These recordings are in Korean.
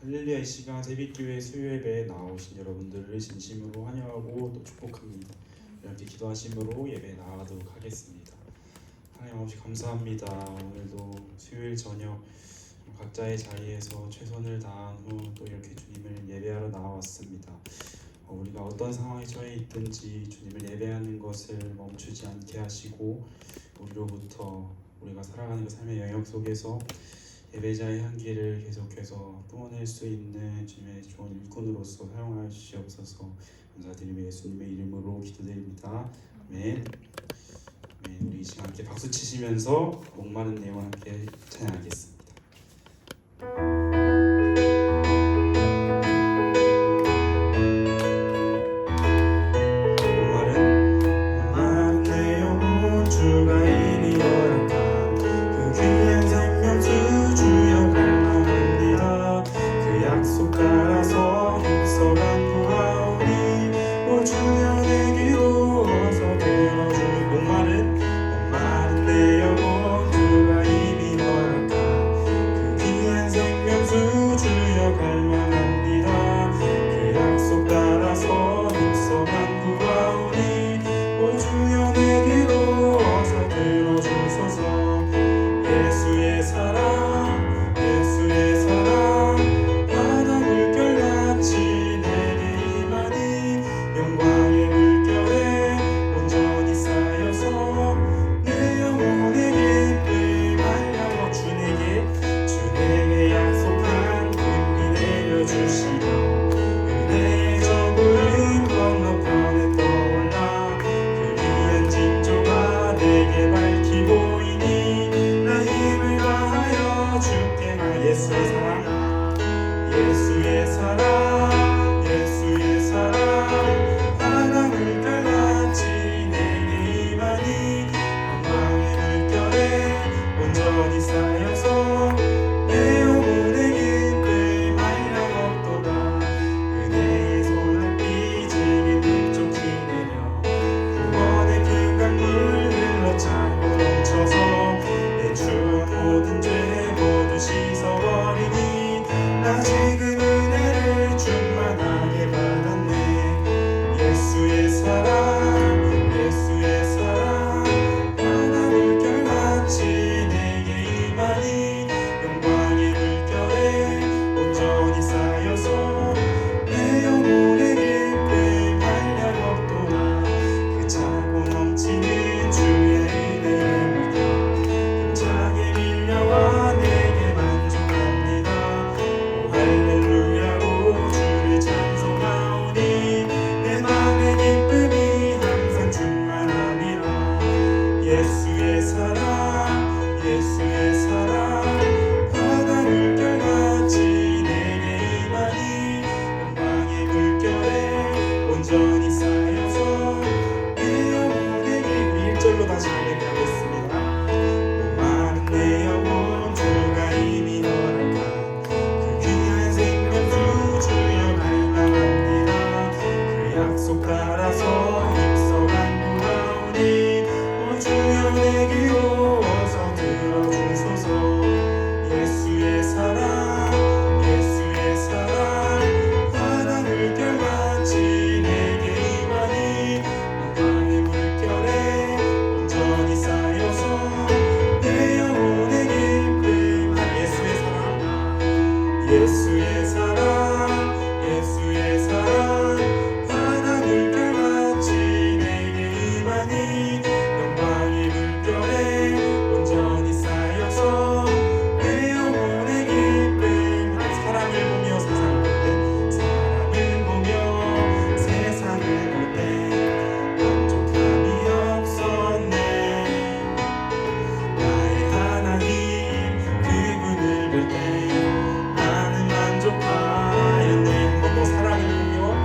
할렐루야. 이 시간 새벽교회 수요예배에 나오신 여러분들을 진심으로 환영하고 또 축복합니다. 이렇게 기도하심으로 예배에 나아가도록 하겠습니다. 하나님 아버지 감사합니다. 오늘도 수요일 저녁 각자의 자리에서 최선을 다한 후 또 이렇게 주님을 예배하러 나와왔습니다. 우리가 어떤 상황에 처해 있든지 주님을 예배하는 것을 멈추지 않게 하시고 우리로부터 우리가 살아가는 그 삶의 영역 속에서 예배자의 향기를 계속해서 뿜어낼 수 있는 주님의 좋은 일꾼으로서 사용하시옵소서. 감사드리며 예수님의 이름으로 기도드립니다. 아멘. 아멘. 우리 이 시간 함께 박수 치시면서 목마른 내용을 함께 찬양하겠습니다. 나는 만족하였네. 한번 더 사랑을 보며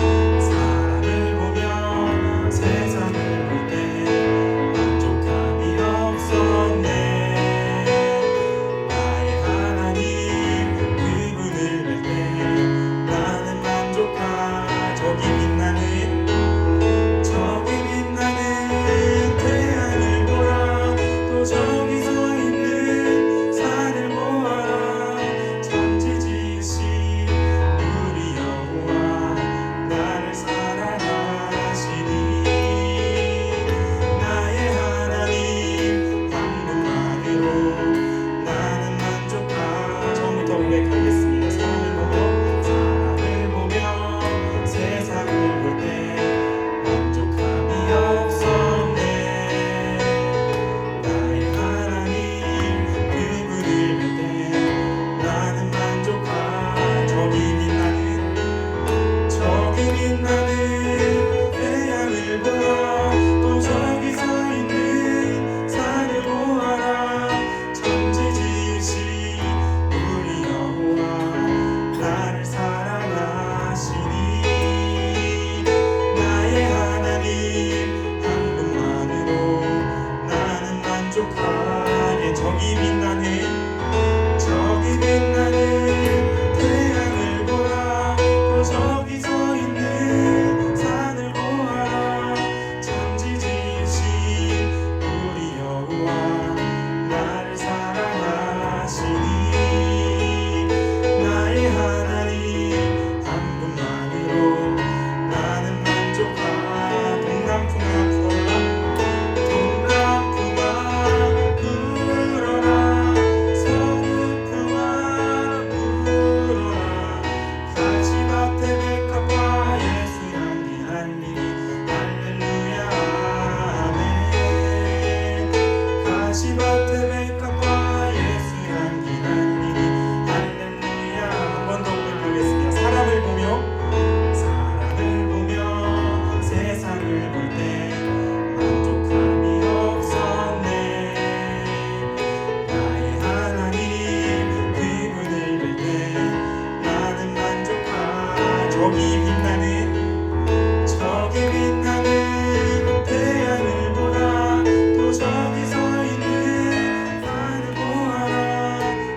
저기 빛나는 태양을 보라. 또 저기 서 있는 산을 보아라.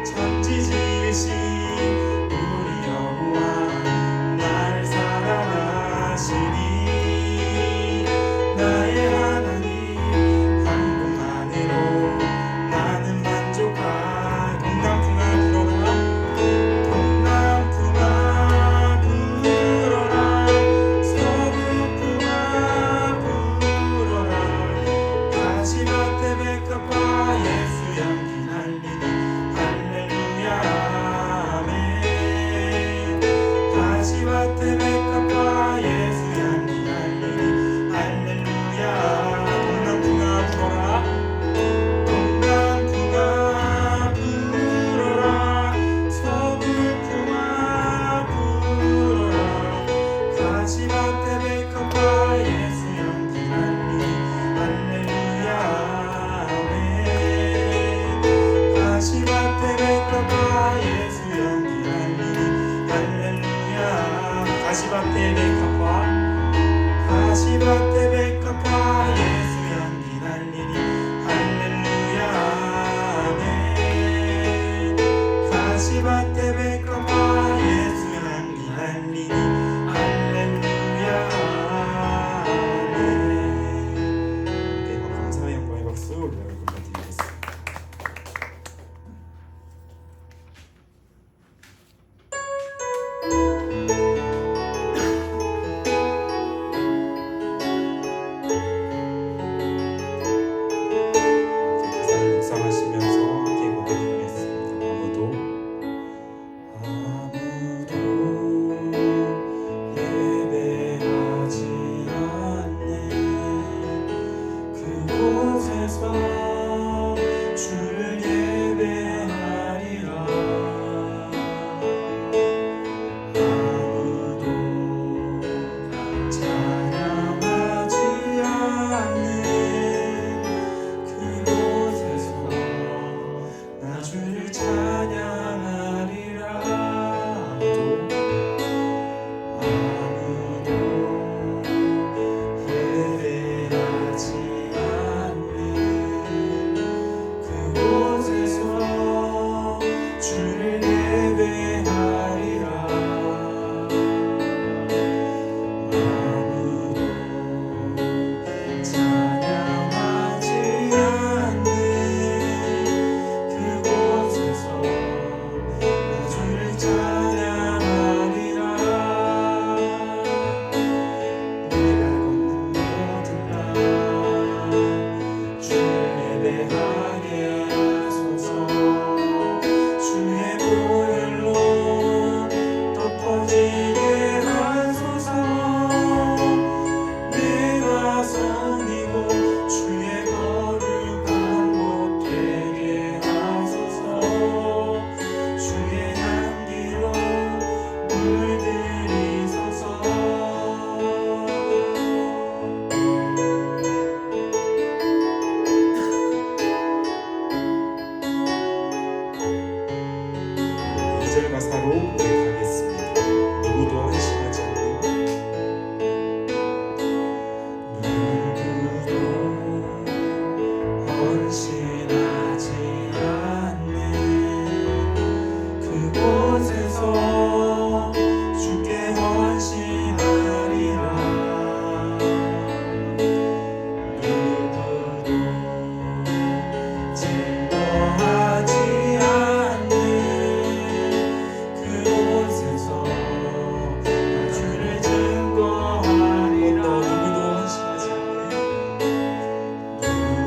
천지 지으신 우리 여호와 나를 사랑하시니 나의 하나님 한 분만으로 나는 만족하리. 동남풍아 불어라. 동남풍아 불어라. 서북풍아 불어라. 가시밭에 백합화 예수 향기 날리니 할렐루야 아멘. 가시밭에 백합화 예수 향기 날리니 할렐루야. 동남풍아 불어라. 동남풍아 불어라. 서북풍아 불어라. 가시밭에 백합화 예수 향기 날리니 할렐루야 아멘. 가시밭에 백합화 예수 향기 날리니 할렐루야. 가시밭에 백합화 가시밭에 백합화 예수 향기 날리니 할렐루야 아멘. 가시밭에 백합화 예수 향기 날리니 할렐루야 아멘. 네, 감사의 영광의 박수 올려드리겠습니다. 가사를 묵상하시면서 함께 고백하겠습니다. 아무도 예배하지 않는 그곳에서 주를 예배하리라. 아무도 찬양하지 않는 그곳에서 나 주를 찬양하리라. 아무도 예배하지 않는 그곳에서 주를 예배하리라. 아무도 찬양하지 않는 그곳에서 나 주를 찬양하리라. 내가 걷는 모든 날 주를 예배하게 하소서. 주의 보혈로 덮어지게 하소서. 내가 성이고 주의 거룩한 곳 되게 하소서. 주의 향기로 물들이소서. 이 절 가사로 고백하겠습니다. 누구도 한심하지 않는 누구도 헌신하지 않는 그곳에서 주께 헌신하리라. 누구도 증거하지 않는 그곳에서 나 주를 증거하리라. 누구도 헌신하지 않는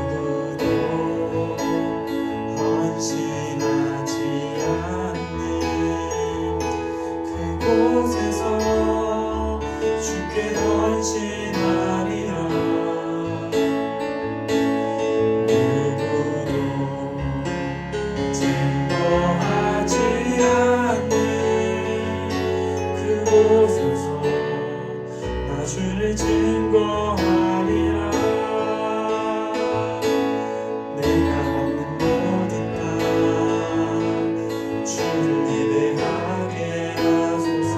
누구도 헌신하지 않는 그곳에서 주께 헌신하리라. 누구도 증거하지 않는 그곳에서 나 주를 증거하리라. 내가 걷는 모든 땅 주를 예배하게 하소서.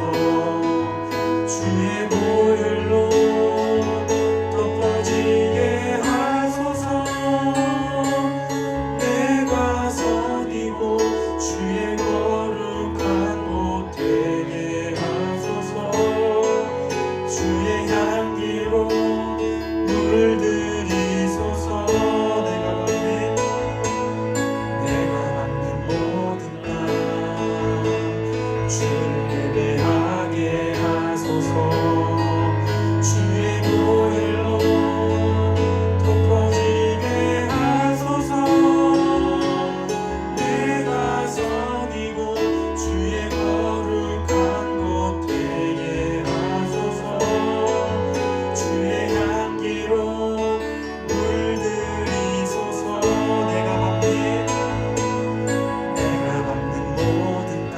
주를 예배하게 하소서. 주의 보혈로 덮어지게 하소서. 내가 선이고 주의 거룩한 곳 되게 하소서. 주의 향기로 물들이소서. 내가 밟는 모든 땅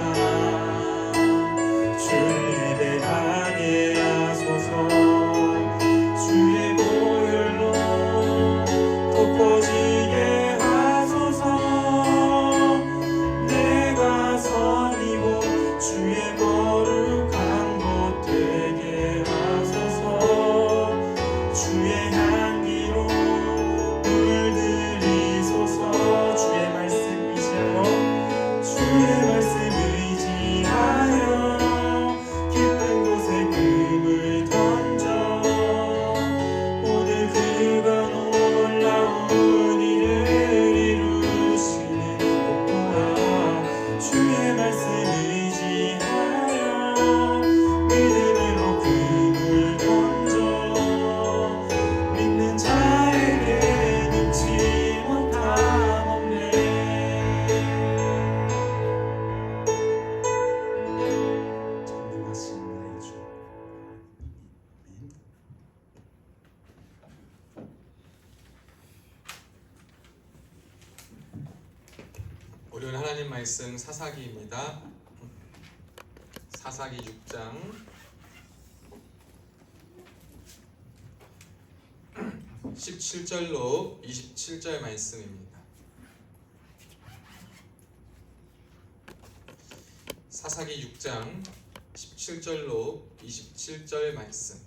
주를 예배하게 하소서. 주의 보혈로 덮어지게 하소서. 내가 선이고 주의 거룩한 곳 되게 하소서. 주의 향기로 물들이소서. 주의 말씀 의지하여 깊은 곳에 금을 던져 오늘 그가 놀라운 일을 이루시는 것 보라. 주의 말씀 의지하여 믿음으로 금을 던져 믿는 자에게 능치 못함 없네. 전능하신 나의 주. 아멘. 오늘 하나님 말씀 사사기입니다. 사사기 6장 17절로 27절 말씀입니다. 사사기 6장 17절로 27절 말씀.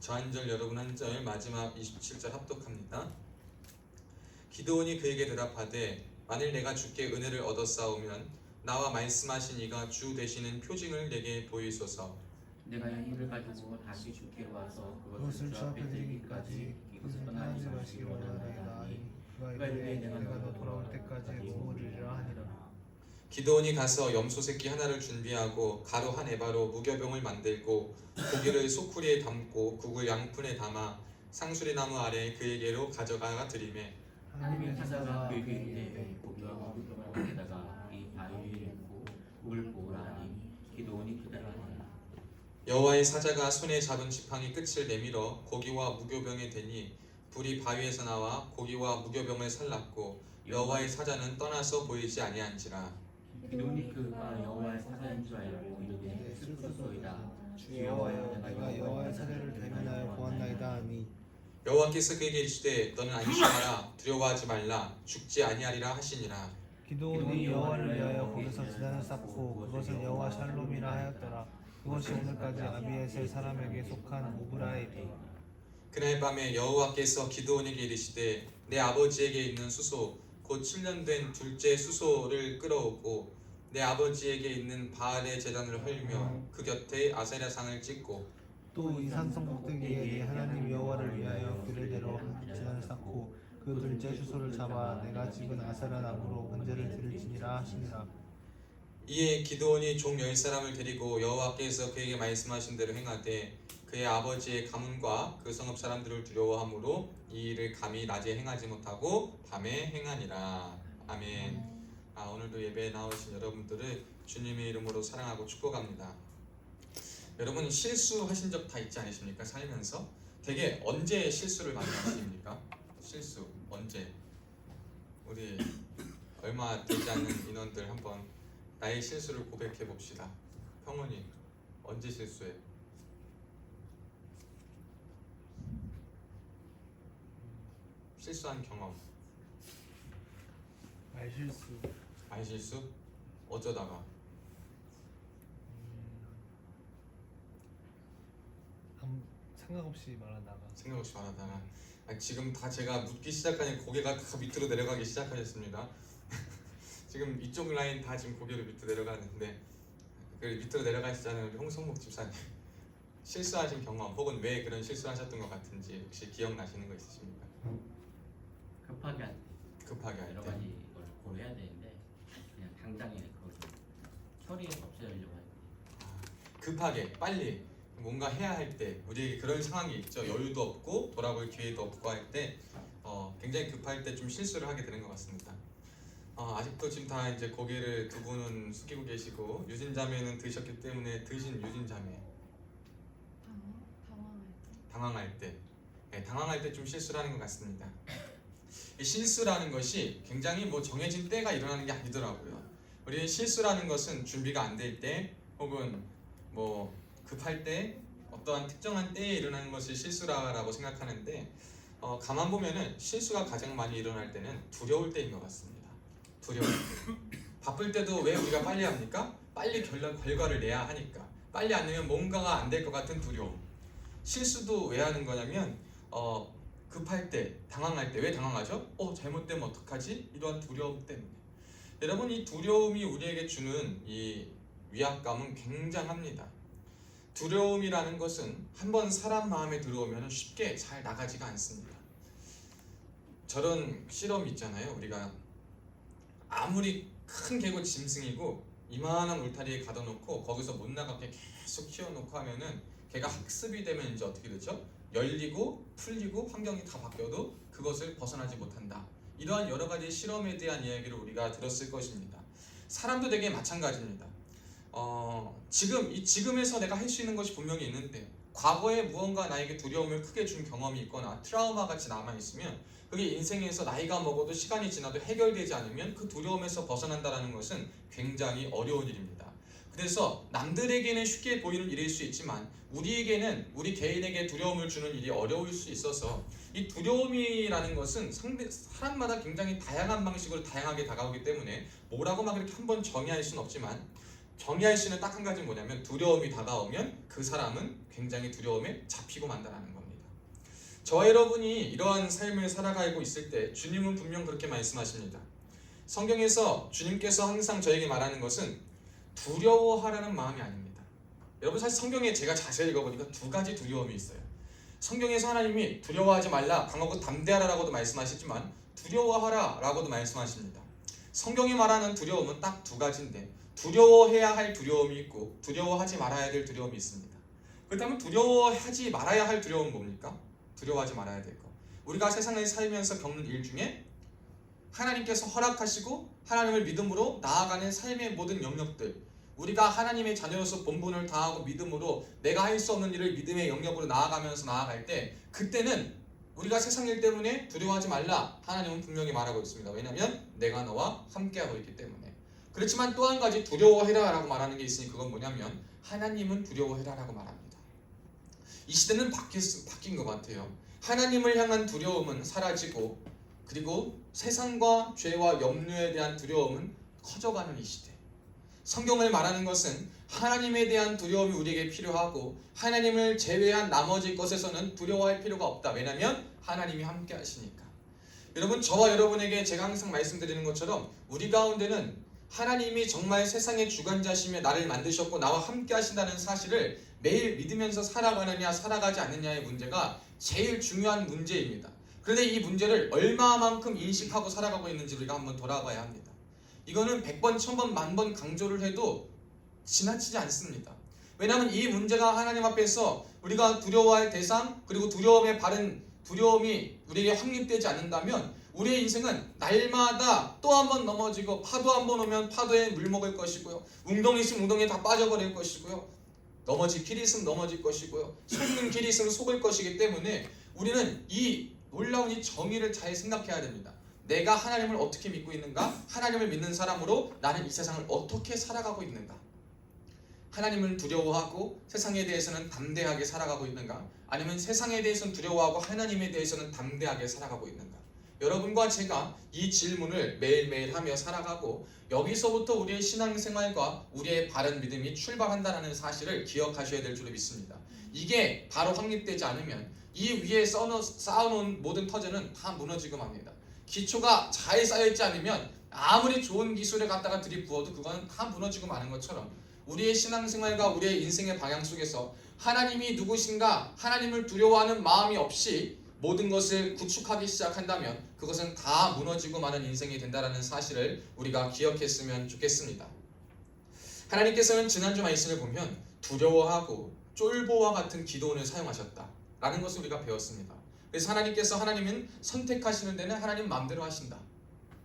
저 한 절 여러분 한 절 마지막 27절 합독합니다. 기드온이 그에게 대답하되 만일 내가 주께 은혜를 얻었사오면 나와 말씀하신 이가 주 되시는 표징을 내게 보이소서. 내가 힘을 가지고 다시 주께 와서 그것을 주 앞에 드리기까지 이것을 떠나지 마시기 원하나이다. 그가 이르되 내가 너 돌아올 때까지 머무르리라 하니라. 기드온이 가서 염소 새끼 하나를 준비하고 가루 한 에바로 무교병을 만들고 고기를 소쿠리에 담고 국을 양푼에 담아 상수리 나무 아래 그에게로 가져가 드리매 하나님의 사자가 그에게 이르되 고기와 무교병을 안에다가 이 바위 위에 놓고 국을 부으라 하니 기드온이 그대로 하니라. 여호와의 사자가 손에 잡은 지팡이 끝을 내밀어 고기와 무교병에 대니 불이 바위에서 나와 고기와 무교병을 살랐고 여호와의 사자는 떠나서 보이지 아니한지라. 기드온이 그가 여호와의 사자인 줄 알고 이르되 슬프소이다. 주 여호와여, 내가 여호와의 사자를 대면하여 보았나이다 하니 여호와께서 그에게 이르시되 너는 안심하라 두려워하지 말라 죽지 아니하리라 하시니라. 기드온이 여호와를 위하여 거기서 지단을 쌓고 그것을 여호와 샬롬이라 하였더라. 그것이 오늘까지 아비에셀 사람에게 속한 오브라의 배. 그날 밤에 여호와께서 기드온에게 이르시되 내 아버지에게 있는 수소 곧 7년 된 둘째 수소를 끌어오고 내 아버지에게 있는 바알의 제단을 헐며 그 곁에 아세라상을 찍고 또 이 산성 꼭대기에 내 하나님 여호와를 위하여 그를 내려 지단을 쌓고 그 둘째 수소를 잡아 내가 집은 아세라 나무로 번제를 드릴지니라 하시니라. 이에 기드온이 종 10사람을 데리고 여호와께서 그에게 말씀하신 대로 행하되 그의 아버지의 가문과 그 성읍 사람들을 두려워하므로 이 일을 감히 낮에 행하지 못하고 밤에 행하니라. 아멘. 오늘도 예배에 나오신 여러분들을 주님의 이름으로 사랑하고 축복합니다. 여러분 실수하신 적 다 있지 않으십니까? 살면서 되게 언제 실수를 많이 하십니까? 실수 언제? 우리 얼마 되지 않는 인원들 한번 나의 실수를 고백해 봅시다. 형원이 언제 실수해? 실수한 경험. 말실수. 말실수? 어쩌다가? 생각 없이 말하다가. 생각 없이 말하다가. 지금 다 제가 묻기 시작하니 고개가 다 밑으로 내려가기 시작하셨습니다. 지금 이쪽 라인 다 지금 고개를 밑으로 내려가는데 그 밑으로 내려가시잖아요. 우리 홍성목 집사님. 실수하신 경험 혹은 왜 그런 실수하셨던 것 같은지 혹시 기억나시는 거 있으십니까? 급하게 할 때 급하게 할 여러 때. 가지 걸 고려해야 되는데 그냥 당장에 그걸 처리해서 없애려고 할 때. 급하게 빨리 뭔가 해야 할 때 우리에게 그런 상황이 있죠. 여유도 없고 돌아볼 기회도 없고 할 때 굉장히 급할 때 좀 실수를 하게 되는 것 같습니다. 아직도 지금 다 이제 고개를 두 분은 숙이고 계시고 유진자매는 드셨기 때문에 드신 유진자매 당황할 때 당황할 때 좀 실수를 하는 것 같습니다. 이 실수라는 것이 굉장히 뭐 정해진 때가 일어나는 게 아니더라고요. 우리 실수라는 것은 준비가 안 될 때 혹은 뭐 급할 때 어떠한 특정한 때에 일어나는 것이 실수라고 생각하는데 가만 보면은 실수가 가장 많이 일어날 때는 두려울 때인 것 같습니다. 두려울 때. 바쁠 때도 왜 우리가 빨리 합니까? 빨리 결과를 내야 하니까. 빨리 안 내면 뭔가가 안 될 것 같은 두려움. 실수도 왜 하는 거냐면 급할 때, 당황할 때. 왜 당황하죠? 잘못되면 어떡하지? 이러한 두려움 때문에. 여러분, 이 두려움이 우리에게 주는 이 위압감은 굉장합니다. 두려움이라는 것은 한번 사람 마음에 들어오면 쉽게 잘 나가지가 않습니다. 저런 실험 있잖아요. 우리가 아무리 큰 개고 짐승이고 이만한 울타리에 가둬놓고 거기서 못 나가게 계속 키워놓고 하면은 걔가 학습이 되면 이제 어떻게 되죠? 열리고 풀리고 환경이 다 바뀌어도 그것을 벗어나지 못한다. 이러한 여러 가지 실험에 대한 이야기를 우리가 들었을 것입니다. 사람도 되게 마찬가지입니다. 지금에서 내가 할 수 있는 것이 분명히 있는데 과거에 무언가 나에게 두려움을 크게 준 경험이 있거나 트라우마 같이 남아있으면 그게 인생에서 나이가 먹어도 시간이 지나도 해결되지 않으면 그 두려움에서 벗어난다는 것은 굉장히 어려운 일입니다. 그래서 남들에게는 쉽게 보이는 일일 수 있지만 우리에게는 우리 개인에게 두려움을 주는 일이 어려울 수 있어서 이 두려움이라는 것은 사람마다 굉장히 다양한 방식으로 다양하게 다가오기 때문에 뭐라고 막 이렇게 한번 정의할 수는 없지만 정의할 수 있는 딱 한 가지는 뭐냐면 두려움이 다가오면 그 사람은 굉장히 두려움에 잡히고 만다라는 겁니다. 저와 여러분이 이러한 삶을 살아가고 있을 때 주님은 분명 그렇게 말씀하십니다. 성경에서 주님께서 항상 저에게 말하는 것은 두려워하라는 마음이 아닙니다. 여러분, 사실 성경에 제가 자세히 읽어보니까 두 가지 두려움이 있어요. 성경에서 하나님이 두려워하지 말라, 강하고 담대하라라고도 말씀하시지만 두려워하라 라고도 말씀하십니다. 성경이 말하는 두려움은 딱 두 가지인데 두려워해야 할 두려움이 있고 두려워하지 말아야 될 두려움이 있습니다. 그렇다면 두려워하지 말아야 할 두려움은 뭡니까? 두려워하지 말아야 될 것. 우리가 세상을 살면서 겪는 일 중에 하나님께서 허락하시고 하나님을 믿음으로 나아가는 삶의 모든 영역들, 우리가 하나님의 자녀로서 본분을 다하고 믿음으로 내가 할 수 없는 일을 믿음의 영역으로 나아가면서 나아갈 때 그때는 우리가 세상 일 때문에 두려워하지 말라 하나님은 분명히 말하고 있습니다. 왜냐하면 내가 너와 함께하고 있기 때문에. 그렇지만 또 한 가지 두려워해라 라고 말하는 게 있으니 그건 뭐냐면 하나님은 두려워해라 라고 말합니다. 이 시대는 바뀐 것 같아요. 하나님을 향한 두려움은 사라지고 그리고 세상과 죄와 염려에 대한 두려움은 커져가는 이 시대. 성경을 말하는 것은 하나님에 대한 두려움이 우리에게 필요하고 하나님을 제외한 나머지 것에서는 두려워할 필요가 없다. 왜냐하면 하나님이 함께 하시니까. 여러분, 저와 여러분에게 제가 항상 말씀드리는 것처럼 우리 가운데는 하나님이 정말 세상의 주관자시며 나를 만드셨고 나와 함께 하신다는 사실을 매일 믿으면서 살아가느냐 살아가지 않느냐의 문제가 제일 중요한 문제입니다. 그런데 이 문제를 얼마만큼 인식하고 살아가고 있는지 우리가 한번 돌아봐야 합니다. 이거는 100번, 1000번, 10,000번 강조를 해도 지나치지 않습니다. 왜냐하면 이 문제가 하나님 앞에서 우리가 두려워할 대상 그리고 두려움의 바른 두려움이 우리에게 확립되지 않는다면 우리의 인생은 날마다 또 한 번 넘어지고 파도 한 번 오면 파도에 물먹을 것이고요. 웅덩이 있으면 웅덩이에 다 빠져버릴 것이고요. 넘어질 길이 있으면 넘어질 것이고요. 속는 길이 있으면 속을 것이기 때문에 우리는 이 놀라운 이 정의를 잘 생각해야 됩니다. 내가 하나님을 어떻게 믿고 있는가? 하나님을 믿는 사람으로 나는 이 세상을 어떻게 살아가고 있는가? 하나님을 두려워하고 세상에 대해서는 담대하게 살아가고 있는가? 아니면 세상에 대해서는 두려워하고 하나님에 대해서는 담대하게 살아가고 있는가? 여러분과 제가 이 질문을 매일매일 하며 살아가고 여기서부터 우리의 신앙생활과 우리의 바른 믿음이 출발한다는 사실을 기억하셔야 될 줄로 믿습니다. 이게 바로 확립되지 않으면 이 위에 쌓아놓은 모든 터전은 다 무너지고 맙니다. 기초가 잘 쌓여있지 않으면 아무리 좋은 기술을 갖다가 들이부어도 그건 다 무너지고 마는 것처럼 우리의 신앙생활과 우리의 인생의 방향 속에서 하나님이 누구신가, 하나님을 두려워하는 마음이 없이 모든 것을 구축하기 시작한다면 그것은 다 무너지고 마는 인생이 된다는 사실을 우리가 기억했으면 좋겠습니다. 하나님께서는 지난주 말씀을 보면 두려워하고 쫄보와 같은 기도원을 사용하셨다라는 것을 우리가 배웠습니다. 그래서 하나님은 선택하시는 데는 하나님 마음대로 하신다.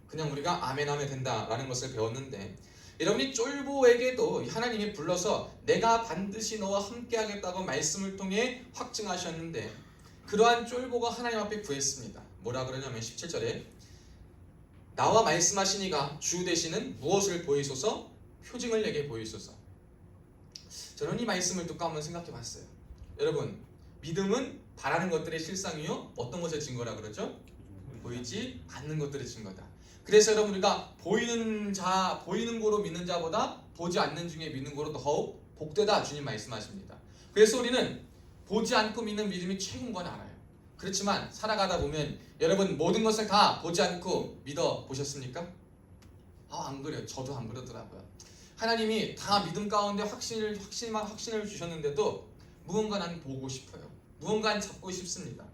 그냥 우리가 아멘 하면 된다라는 것을 배웠는데, 여러분이 쫄보에게도 하나님이 불러서 내가 반드시 너와 함께 하겠다고 말씀을 통해 확증하셨는데, 그러한 쫄보가 하나님 앞에 구했습니다. 뭐라 그러냐면 17절에 나와 말씀하시니가 주 되시는 무엇을 보이소서, 표징을 내게 보이소서. 저는 이 말씀을 듣고 한번 생각해 봤어요. 여러분, 믿음은 바라는 것들의 실상이요, 어떤 것의 증거라 그러죠? 보이지 않는 것들의 증거다. 그래서 여러분, 우리가 보이는 거로 믿는 자보다 보지 않는 중에 믿는 거로 더욱 복되다, 주님 말씀하십니다. 그래서 우리는 보지 않고 믿는 믿음이 최고인 건 알아요. 그렇지만 살아가다 보면 여러분, 모든 것을 다 보지 않고 믿어 보셨습니까? 안 그래요. 저도 안 그러더라고요. 하나님이 다 믿음 가운데 확신을 주셨는데도 무언가 난 보고 싶어요. 무언가 잡고 싶습니다.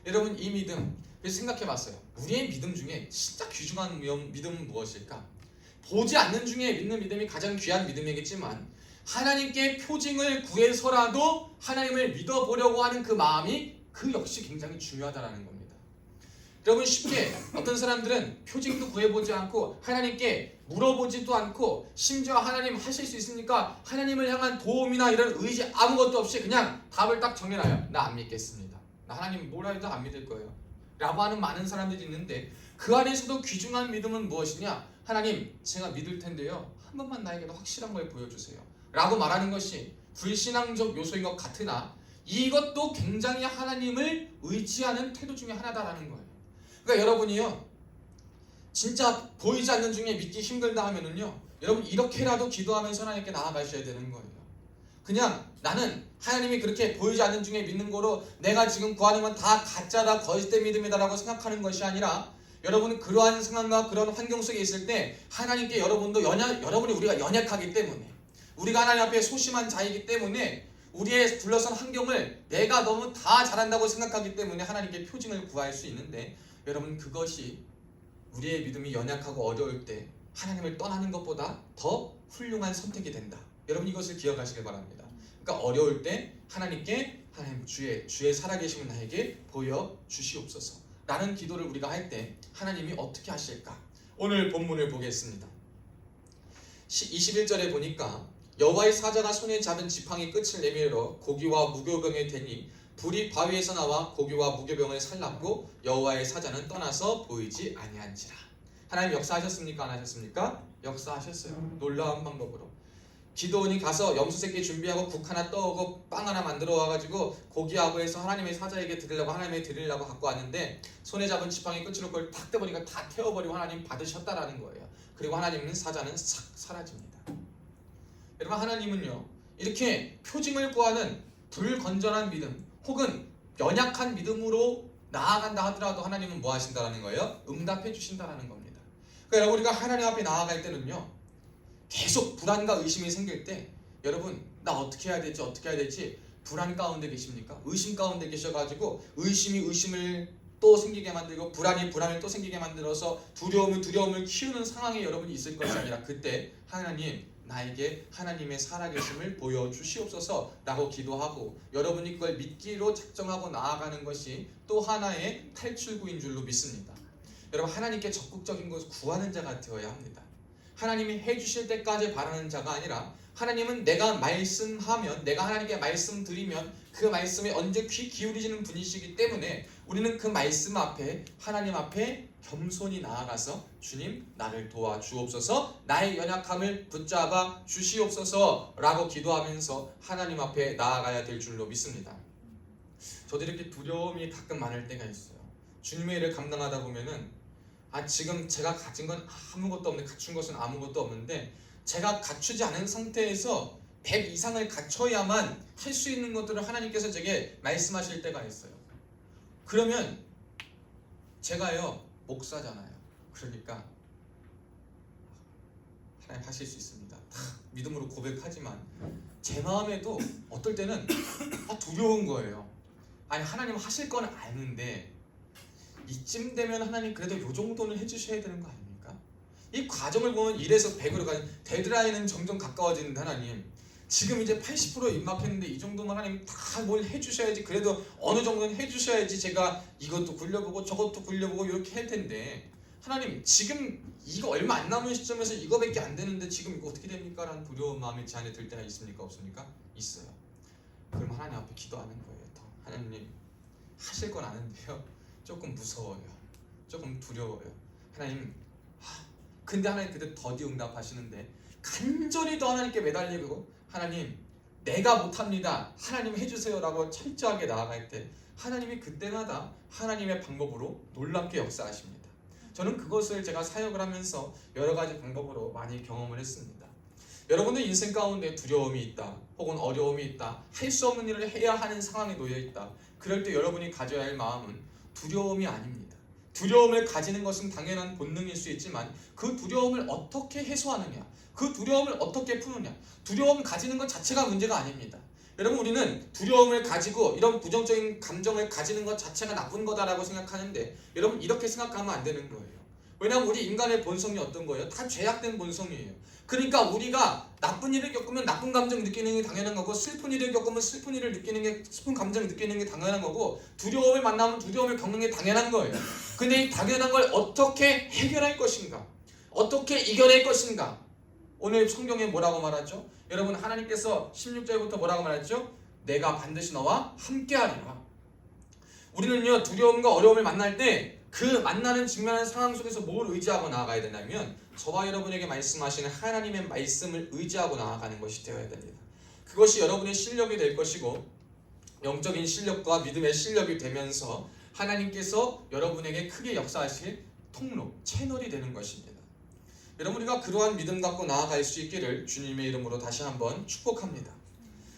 여러분, 이 믿음, 그래서 생각해 봤어요. 우리의 믿음 중에 진짜 귀중한 믿음은 무엇일까? 보지 않는 중에 믿는 믿음이 가장 귀한 믿음이겠지만, 하나님께 표징을 구해서라도 하나님을 믿어보려고 하는 그 마음이 그 역시 굉장히 중요하다는 겁니다. 여러분, 쉽게 어떤 사람들은 표징도 구해보지 않고 하나님께 물어보지도 않고, 심지어 하나님 하실 수 있습니까? 하나님을 향한 도움이나 이런 의지 아무것도 없이 그냥 답을 딱 정해놔요. 나 안 믿겠습니다. 나 하나님 뭐라 해도 안 믿을 거예요 라고 하는 많은 사람들이 있는데, 그 안에서도 귀중한 믿음은 무엇이냐? 하나님, 제가 믿을 텐데요, 한 번만 나에게도 확실한 걸 보여주세요 라고 말하는 것이 불신앙적 요소인 것 같으나, 이것도 굉장히 하나님을 의지하는 태도 중에 하나다라는 거예요. 그러니까 여러분이요, 진짜 보이지 않는 중에 믿기 힘들다 하면은요, 여러분 이렇게라도 기도하면서 하나님께 나아가셔야 되는 거예요. 그냥 나는 하나님이 그렇게 보이지 않는 중에 믿는 거로 내가 지금 구하는 건 다 가짜다, 거짓된 믿음이다라고 생각하는 것이 아니라, 여러분은 그러한 상황과 그런 환경 속에 있을 때 하나님께 여러분이 우리가 연약하기 때문에, 우리가 하나님 앞에 소심한 자이기 때문에, 우리의 둘러싼 환경을 내가 너무 다 잘한다고 생각하기 때문에 하나님께 표징을 구할 수 있는데, 여러분 그것이 우리의 믿음이 연약하고 어려울 때 하나님을 떠나는 것보다 더 훌륭한 선택이 된다. 여러분 이것을 기억하시길 바랍니다. 그러니까 어려울 때 하나님께 하나님 주의 살아계심을 나에게 보여주시옵소서 라는 기도를 우리가 할 때 하나님이 어떻게 하실까? 오늘 본문을 보겠습니다. 21절에 보니까 여호와의 사자가 손에 잡은 지팡이 끝을 내밀어 고기와 무교병에 대니 불이 바위에서 나와 고기와 무교병을 살랐고 여호와의 사자는 떠나서 보이지 아니한지라. 하나님 역사하셨습니까? 안 하셨습니까? 역사하셨어요. 놀라운 방법으로. 기도원이 가서 염소새끼 준비하고 국 하나 떠오고 빵 하나 만들어 와가지고 고기하고 해서 하나님의 사자에게 드리려고 갖고 왔는데, 손에 잡은 지팡이 끝으로 그걸 탁 떼보니까 다 태워버리고 하나님 받으셨다라는 거예요. 그리고 하나님은 사자는 싹 사라집니다. 여러분, 하나님은요, 이렇게 표징을 구하는 불건전한 믿음 혹은 연약한 믿음으로 나아간다 하더라도 하나님은 뭐 하신다라는 거예요? 응답해 주신다라는 겁니다. 그러니까 여러분, 우리가 하나님 앞에 나아갈 때는요, 계속 불안과 의심이 생길 때, 여러분 나 어떻게 해야 될지 불안 가운데 계십니까? 의심 가운데 계셔가지고 의심이 의심을 또 생기게 만들고 불안이 불안을 또 생기게 만들어서 두려움을 키우는 상황에 여러분이 있을 것이 아니라, 그때 하나님 나에게 하나님의 살아계심을 보여주시옵소서 라고 기도하고 여러분이 그걸 믿기로 작정하고 나아가는 것이 또 하나의 탈출구인 줄로 믿습니다. 여러분, 하나님께 적극적인 것을 구하는 자가 되어야 합니다. 하나님이 해주실 때까지 바라는 자가 아니라, 하나님은 내가 말씀하면, 내가 하나님께 말씀드리면 그 말씀에 언제 귀 기울이시는 분이시기 때문에 우리는 그 말씀 앞에, 하나님 앞에 겸손히 나아가서 주님 나를 도와주옵소서, 나의 연약함을 붙잡아 주시옵소서 라고 기도하면서 하나님 앞에 나아가야 될 줄로 믿습니다. 저도 이렇게 두려움이 가끔 많을 때가 있어요. 주님의 일을 감당하다 보면은 지금 제가 가진 건 아무것도 없는데, 갖춘 것은 아무것도 없는데, 제가 갖추지 않은 상태에서 100 이상을 갖춰야만 할 수 있는 것들을 하나님께서 제게 말씀하실 때가 있어요. 그러면 제가요 목사잖아요. 그러니까 하나님 하실 수 있습니다. 다 믿음으로 고백하지만 제 마음에도 어떨 때는 두려운 거예요. 아니 하나님 하실 건 아는데 이쯤 되면 하나님 그래도 요 정도는 해주셔야 되는 거 아닙니까? 이 과정을 보면 1에서 100으로 가는 데드라인은 점점 가까워지는데 하나님 지금 이제 80% 임박했는데 이 정도면 하나님 다 뭘 해주셔야지, 그래도 어느 정도는 해주셔야지 제가 이것도 굴려보고 저것도 굴려보고 이렇게 할 텐데 하나님 지금 이거 얼마 안 남은 시점에서 이거밖에 안 되는데 지금 이거 어떻게 됩니까? 라는 두려운 마음이 제 안에 들 때가 있습니까? 없습니까? 있어요. 그럼 하나님 앞에 기도하는 거예요. 더 하나님 하실 건 아는데요 조금 무서워요. 조금 두려워요. 하나님 근데 하나님 그때 더디 응답하시는데 간절히 더 하나님께 매달리고 하나님 내가 못합니다. 하나님 해주세요 라고 철저하게 나아갈 때 하나님이 그때마다 하나님의 방법으로 놀랍게 역사하십니다. 저는 그것을 제가 사역을 하면서 여러 가지 방법으로 많이 경험을 했습니다. 여러분들 인생 가운데 두려움이 있다 혹은 어려움이 있다, 할 수 없는 일을 해야 하는 상황에 놓여 있다. 그럴 때 여러분이 가져야 할 마음은 두려움이 아닙니다. 두려움을 가지는 것은 당연한 본능일 수 있지만 그 두려움을 어떻게 해소하느냐, 그 두려움을 어떻게 푸느냐, 두려움 가지는 것 자체가 문제가 아닙니다. 여러분 우리는 두려움을 가지고 이런 부정적인 감정을 가지는 것 자체가 나쁜 거다라고 생각하는데 여러분 이렇게 생각하면 안 되는 거예요. 왜냐하면 우리 인간의 본성이 어떤 거예요? 다 죄악된 본성이에요. 그러니까 우리가 나쁜 일을 겪으면 나쁜 감정 느끼는 게 당연한 거고, 슬픈 일을 겪으면 슬픈 일을 느끼는 게, 슬픈 감정 느끼는 게 당연한 거고, 두려움을 만나면 두려움을 겪는 게 당연한 거예요. 근데 이 당연한 걸 어떻게 해결할 것인가? 어떻게 이겨낼 것인가? 오늘 성경에 뭐라고 말하죠? 여러분 하나님께서 16절부터 뭐라고 말했죠? 내가 반드시 너와 함께하리라. 우리는요 두려움과 어려움을 만날 때 그 만나는 직면한 상황 속에서 뭘 의지하고 나아가야 되냐면 저와 여러분에게 말씀하시는 하나님의 말씀을 의지하고 나아가는 것이 되어야 됩니다. 그것이 여러분의 실력이 될 것이고 영적인 실력과 믿음의 실력이 되면서 하나님께서 여러분에게 크게 역사하실 통로, 채널이 되는 것입니다. 여러분 우리가 그러한 믿음 갖고 나아갈 수 있기를 주님의 이름으로 다시 한번 축복합니다.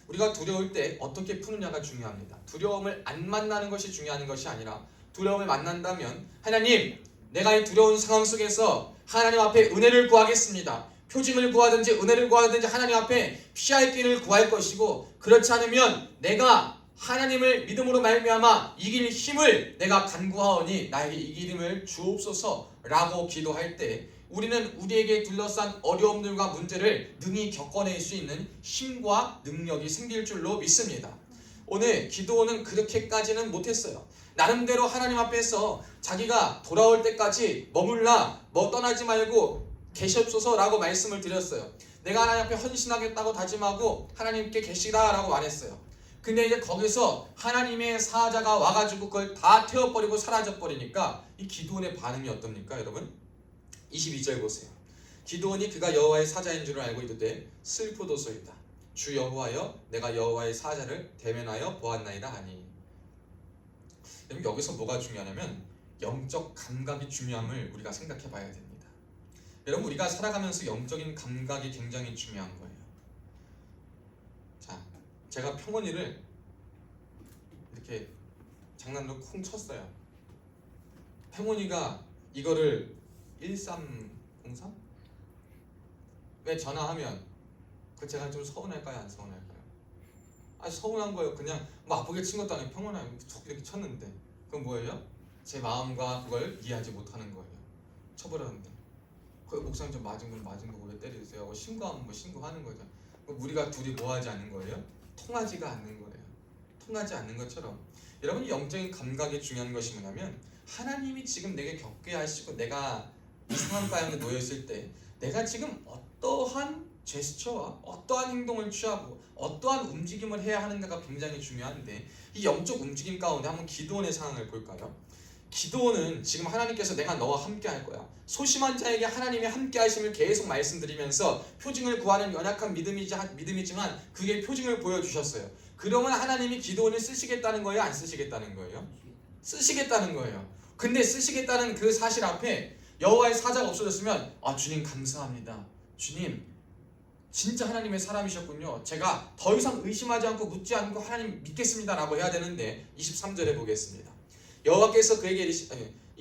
우리가 두려울 때 어떻게 푸느냐가 중요합니다. 두려움을 안 만나는 것이 중요한 것이 아니라 두려움을 만난다면 하나님 내가 이 두려운 상황 속에서 하나님 앞에 은혜를 구하겠습니다. 표징을 구하든지 은혜를 구하든지 하나님 앞에 피할 길을 구할 것이고, 그렇지 않으면 내가 하나님을 믿음으로 말미암아 이길 힘을 내가 간구하오니 나에게 이길 힘을 주옵소서 라고 기도할 때 우리는 우리에게 둘러싼 어려움들과 문제를 능히 겪어낼 수 있는 힘과 능력이 생길 줄로 믿습니다. 오늘 기도는 그렇게까지는 못했어요. 나름대로 하나님 앞에서 자기가 돌아올 때까지 머물라, 떠나지 말고 계시옵소서 라고 말씀을 드렸어요. 내가 하나님 앞에 헌신하겠다고 다짐하고 하나님께 계시라 라고 말했어요. 근데 이제 거기서 하나님의 사자가 와가지고 그걸 다 태워버리고 사라져버리니까 이 기드온의 반응이 어떻습니까 여러분? 22절 보세요. 기드온이 그가 여호와의 사자인 줄을 알고 이르되 슬프도소이다. 주 여호와여 내가 여호와의 사자를 대면하여 보았나이다 하니. 여기서 뭐가 중요하냐면 영적 감각이 중요함을 우리가 생각해 봐야 됩니다. 여러분 우리가 살아가면서 영적인 감각이 굉장히 중요한 거예요. 자, 제가 평원이를 이렇게 장난으로 쿵 쳤어요. 평원이가 이거를 1303? 왜 전화하면 그 제가 좀 서운할까요? 안 서운할까요? 서운한 거예요. 그냥 아프게 친 것도 아니고 평온하게 툭 이렇게 쳤는데 그건 뭐예요? 제 마음과 그걸 이해하지 못하는 거예요. 쳐버렸는데 그 목사님 좀 맞은 거 왜 때리세요? 하고 신고하면 뭐 신고하는 거죠. 우리가 둘이 뭐 하지 않는 거예요? 통하지가 않는 거예요. 통하지 않는 것처럼 여러분 영적인 감각이 중요한 것이 뭐냐면 하나님이 지금 내게 겪게 하시고 내가 이 상황 가운데 놓여 있을 때 내가 지금 어떠한 제스처와 어떠한 행동을 취하고 어떠한 움직임을 해야 하는가가 굉장히 중요한데 이 영적 움직임 가운데 한번 기드온의 상황을 볼까요? 기드온은 지금 하나님께서 내가 너와 함께 할 거야. 소심한 자에게 하나님의 함께 하심을 계속 말씀드리면서 표징을 구하는 연약한 믿음이지만 그게 표징을 보여주셨어요. 그러면 하나님이 기드온을 쓰시겠다는 거예요? 안 쓰시겠다는 거예요? 쓰시겠다는 거예요. 근데 쓰시겠다는 그 사실 앞에 여호와의 사자가 없어졌으면 주님 감사합니다. 주님 진짜 하나님의 사람이셨군요. 제가 더 이상 의심하지 않고 묻지 않고 하나님 믿겠습니다 라고 해야 되는데 23절에 보겠습니다. 여호와께서 그에게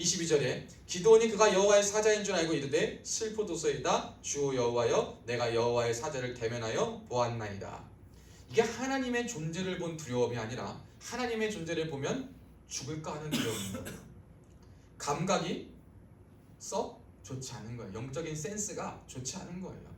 22절에 기드온이 그가 여호와의 사자인 줄 알고 이르되 슬프도소이다 주 여호와여 내가 여호와의 사자를 대면하여 보았나이다. 이게 하나님의 존재를 본 두려움이 아니라 하나님의 존재를 보면 죽을까 하는 두려움입니다. 감각이 썩 좋지 않은 거예요. 영적인 센스가 좋지 않은 거예요.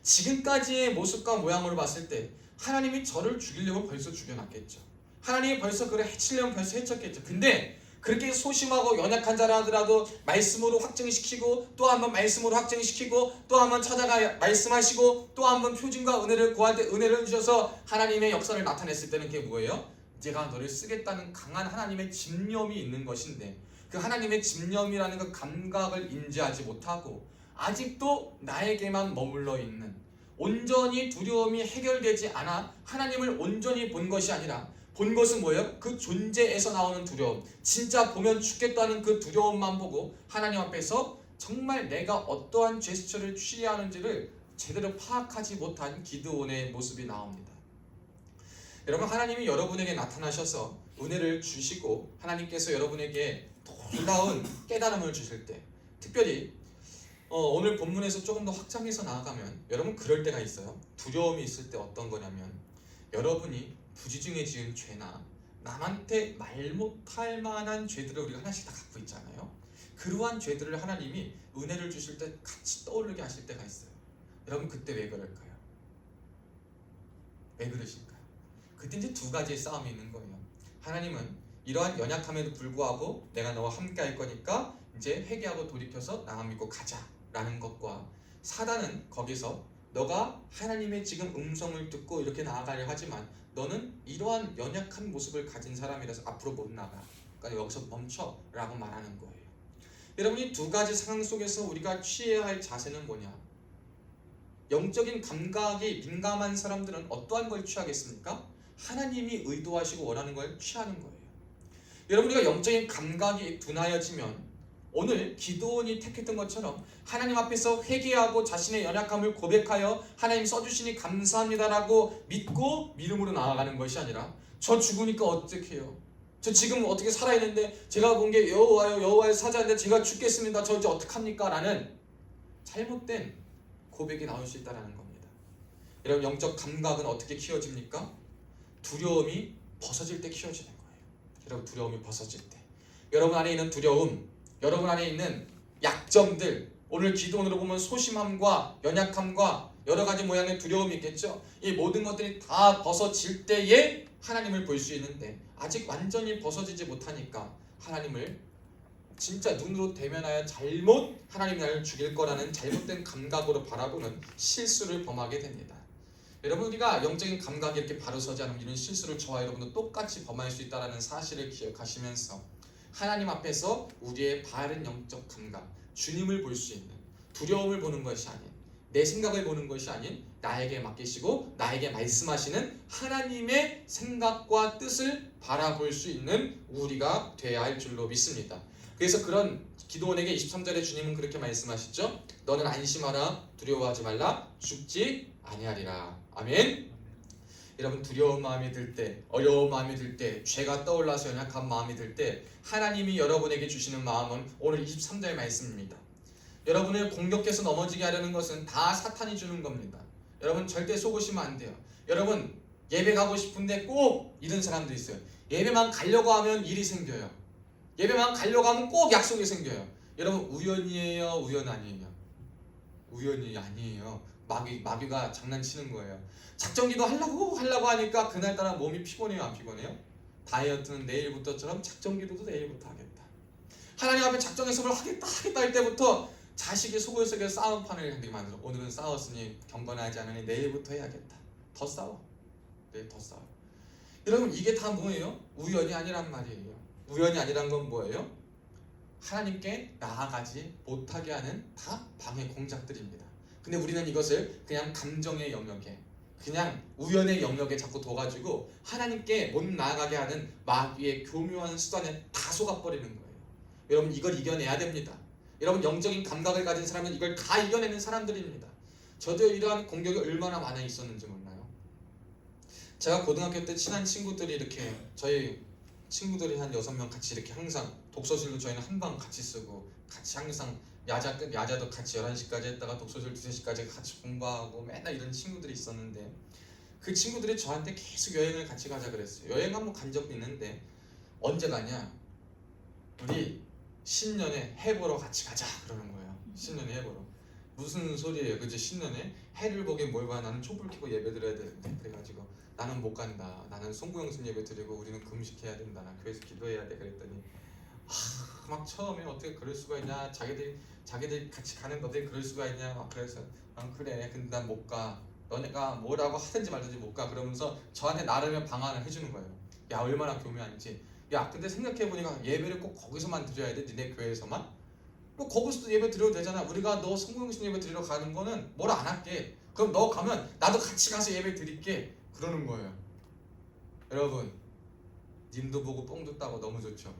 지금까지의 모습과 모양으로 봤을 때 하나님이 저를 죽이려고 벌써 죽여놨겠죠. 하나님이 벌써 그를 해치려면 벌써 해쳤겠죠. 근데 그렇게 소심하고 연약한 자라 하더라도 말씀으로 확증시키고 또 한 번 말씀으로 확증시키고 또 한 번 찾아가 말씀하시고 또 한 번 표징과 은혜를 구할 때 은혜를 주셔서 하나님의 역사를 나타냈을 때는 그게 뭐예요? 제가 너를 쓰겠다는 강한 하나님의 집념이 있는 것인데 그 하나님의 집념이라는 그 감각을 인지하지 못하고 아직도 나에게만 머물러 있는, 온전히 두려움이 해결되지 않아 하나님을 온전히 본 것이 아니라 본 것은 뭐예요? 그 존재에서 나오는 두려움, 진짜 보면 죽겠다는 그 두려움만 보고 하나님 앞에서 정말 내가 어떠한 제스처를 취해야 하는지를 제대로 파악하지 못한 기드온의 모습이 나옵니다. 여러분, 하나님이 여러분에게 나타나셔서 은혜를 주시고 하나님께서 여러분에게 놀라운 깨달음을 주실 때, 특별히 오늘 본문에서 조금 더 확장해서 나아가면 여러분 그럴 때가 있어요. 두려움이 있을 때 어떤 거냐면 여러분이 부지중에 지은 죄나 남한테 말 못할 만한 죄들을 우리가 하나씩 다 갖고 있잖아요. 그러한 죄들을 하나님이 은혜를 주실 때 같이 떠오르게 하실 때가 있어요. 여러분 그때 왜 그럴까요? 왜 그러실까요? 그때 이제 두 가지의 싸움이 있는 거예요. 하나님은 이러한 연약함에도 불구하고 내가 너와 함께 할 거니까 이제 회개하고 돌이켜서 나만 믿고 가자 라는 것과, 사단은 거기서 너가 하나님의 지금 음성을 듣고 이렇게 나아가려 하지만 너는 이러한 연약한 모습을 가진 사람이라서 앞으로 못 나가, 그러니까 여기서 멈춰 라고 말하는 거예요. 여러분이 두 가지 상황 속에서 우리가 취해야 할 자세는 뭐냐? 영적인 감각이 민감한 사람들은 어떠한 걸 취하겠습니까? 하나님이 의도하시고 원하는 걸 취하는 거예요. 여러분, 우리가 영적인 감각이 둔하여지면 오늘 기드온이 택했던 것처럼 하나님 앞에서 회개하고 자신의 연약함을 고백하여 하나님 써주시니 감사합니다라고 믿고 믿음으로 나아가는 것이 아니라 저 죽으니까 어떡해요? 저 지금 어떻게 살아있는데 제가 본 게 여호와의 사자인데 제가 죽겠습니다. 저 이제 어떡합니까? 라는 잘못된 고백이 나올 수 있다는 겁니다. 여러분, 영적 감각은 어떻게 키워집니까? 두려움이 벗어질 때 키워지는 거예요. 여러분, 두려움이 벗어질 때 여러분 안에 있는 두려움, 여러분 안에 있는 약점들, 오늘 기도원으로 보면 소심함과 연약함과 여러 가지 모양의 두려움이 있겠죠. 이 모든 것들이 다 벗어질 때에 하나님을 볼 수 있는데 아직 완전히 벗어지지 못하니까 하나님을 진짜 눈으로 대면하여 잘못 하나님 나를 죽일 거라는 잘못된 감각으로 바라보는 실수를 범하게 됩니다. 여러분, 우리가 영적인 감각이 이렇게 바로 서지 않으면 이런 실수를 저와 여러분도 똑같이 범할 수 있다는 사실을 기억하시면서 하나님 앞에서 우리의 바른 영적 감각, 주님을 볼 수 있는, 두려움을 보는 것이 아닌, 내 생각을 보는 것이 아닌 나에게 맡기시고 나에게 말씀하시는 하나님의 생각과 뜻을 바라볼 수 있는 우리가 되어야 할 줄로 믿습니다. 그래서 그런 기드온에게 23절에 주님은 그렇게 말씀하시죠. 너는 안심하라, 두려워하지 말라, 죽지 아니하리라. 아멘. 여러분, 두려운 마음이 들 때, 어려운 마음이 들 때, 죄가 떠올라서 연약한 마음이 들 때 하나님이 여러분에게 주시는 마음은 오늘 23절 말씀입니다. 여러분을 공격해서 넘어지게 하려는 것은 다 사탄이 주는 겁니다. 여러분, 절대 속으시면 안 돼요. 여러분, 예배 가고 싶은데 꼭 이런 사람도 있어요. 예배만 가려고 하면 일이 생겨요. 예배만 가려고 하면 꼭 약속이 생겨요. 여러분, 우연이에요? 우연 아니에요? 우연이 아니에요. 마귀가 장난치는 거예요. 작정기도 하려고 하니까 그날따라 몸이 피곤해요? 안 피곤해요? 다이어트는 내일부터처럼 작정기도도 내일부터 하겠다. 하나님 앞에 작정해서 뭘 하겠다 할 때부터 자식이 속에 싸움판을 하게 만들어. 오늘은 싸웠으니 경건하지 않으니 내일부터 해야겠다. 더 싸워. 네, 더 싸워. 여러분, 이게 다 뭐예요? 우연이 아니란 말이에요. 우연이 아니란 건 뭐예요? 하나님께 나아가지 못하게 하는 다 방해 공작들입니다. 근데 우리는 이것을 그냥 감정의 영역에, 그냥 우연의 영역에 자꾸 둬가지고 하나님께 못 나아가게 하는 마귀의 교묘한 수단에 다 속아버리는 거예요. 여러분, 이걸 이겨내야 됩니다. 여러분, 영적인 감각을 가진 사람은 이걸 다 이겨내는 사람들입니다. 저도 이러한 공격이 얼마나 많이 있었는지 몰라요. 제가 고등학교 때 친한 친구들이 이렇게 저희 친구들이 한 6명 같이 이렇게 항상 독서실로 저희는 한 방 같이 쓰고 같이 항상 야자도 같이 11시까지 했다가 독서실 2~3시까지 같이 공부하고 맨날 이런 친구들이 있었는데 그 친구들이 저한테 계속 여행을 같이 가자 그랬어요. 여행 한번 간 적도 있는데 언제 가냐? 우리 신년에 해 보러 같이 가자 그러는 거예요. 신년에 해 보러. 무슨 소리예요? 그죠? 신년에 해를 보긴 뭘 봐. 나는 촛불 켜고 예배 드려야 되는데 그래가지고 나는 못 간다. 나는 송구영순 예배 드리고 우리는 금식해야 된다. 교회에서 기도해야 돼. 그랬더니 막 처음에 어떻게 그럴 수가 있냐? 자기들 같이 가는 너들 그럴 수가 있냐? 막 그래서 그래. 근데 난 못 가. 너네가 뭐라고 하든지 말든지 못 가. 그러면서 저한테 나름의 방안을 해주는 거예요. 야 얼마나 교묘한지. 야 근데 생각해보니까 예배를 꼭 거기서만 드려야 돼? 니네 교회에서만? 뭐 거기서도 예배 드려도 되잖아. 우리가 너 성공신 예배 드리러 가는 거는 뭘 안 할게. 그럼 너 가면 나도 같이 가서 예배 드릴게. 그러는 거예요. 여러분 님도 보고 뽕도 따고 너무 좋죠.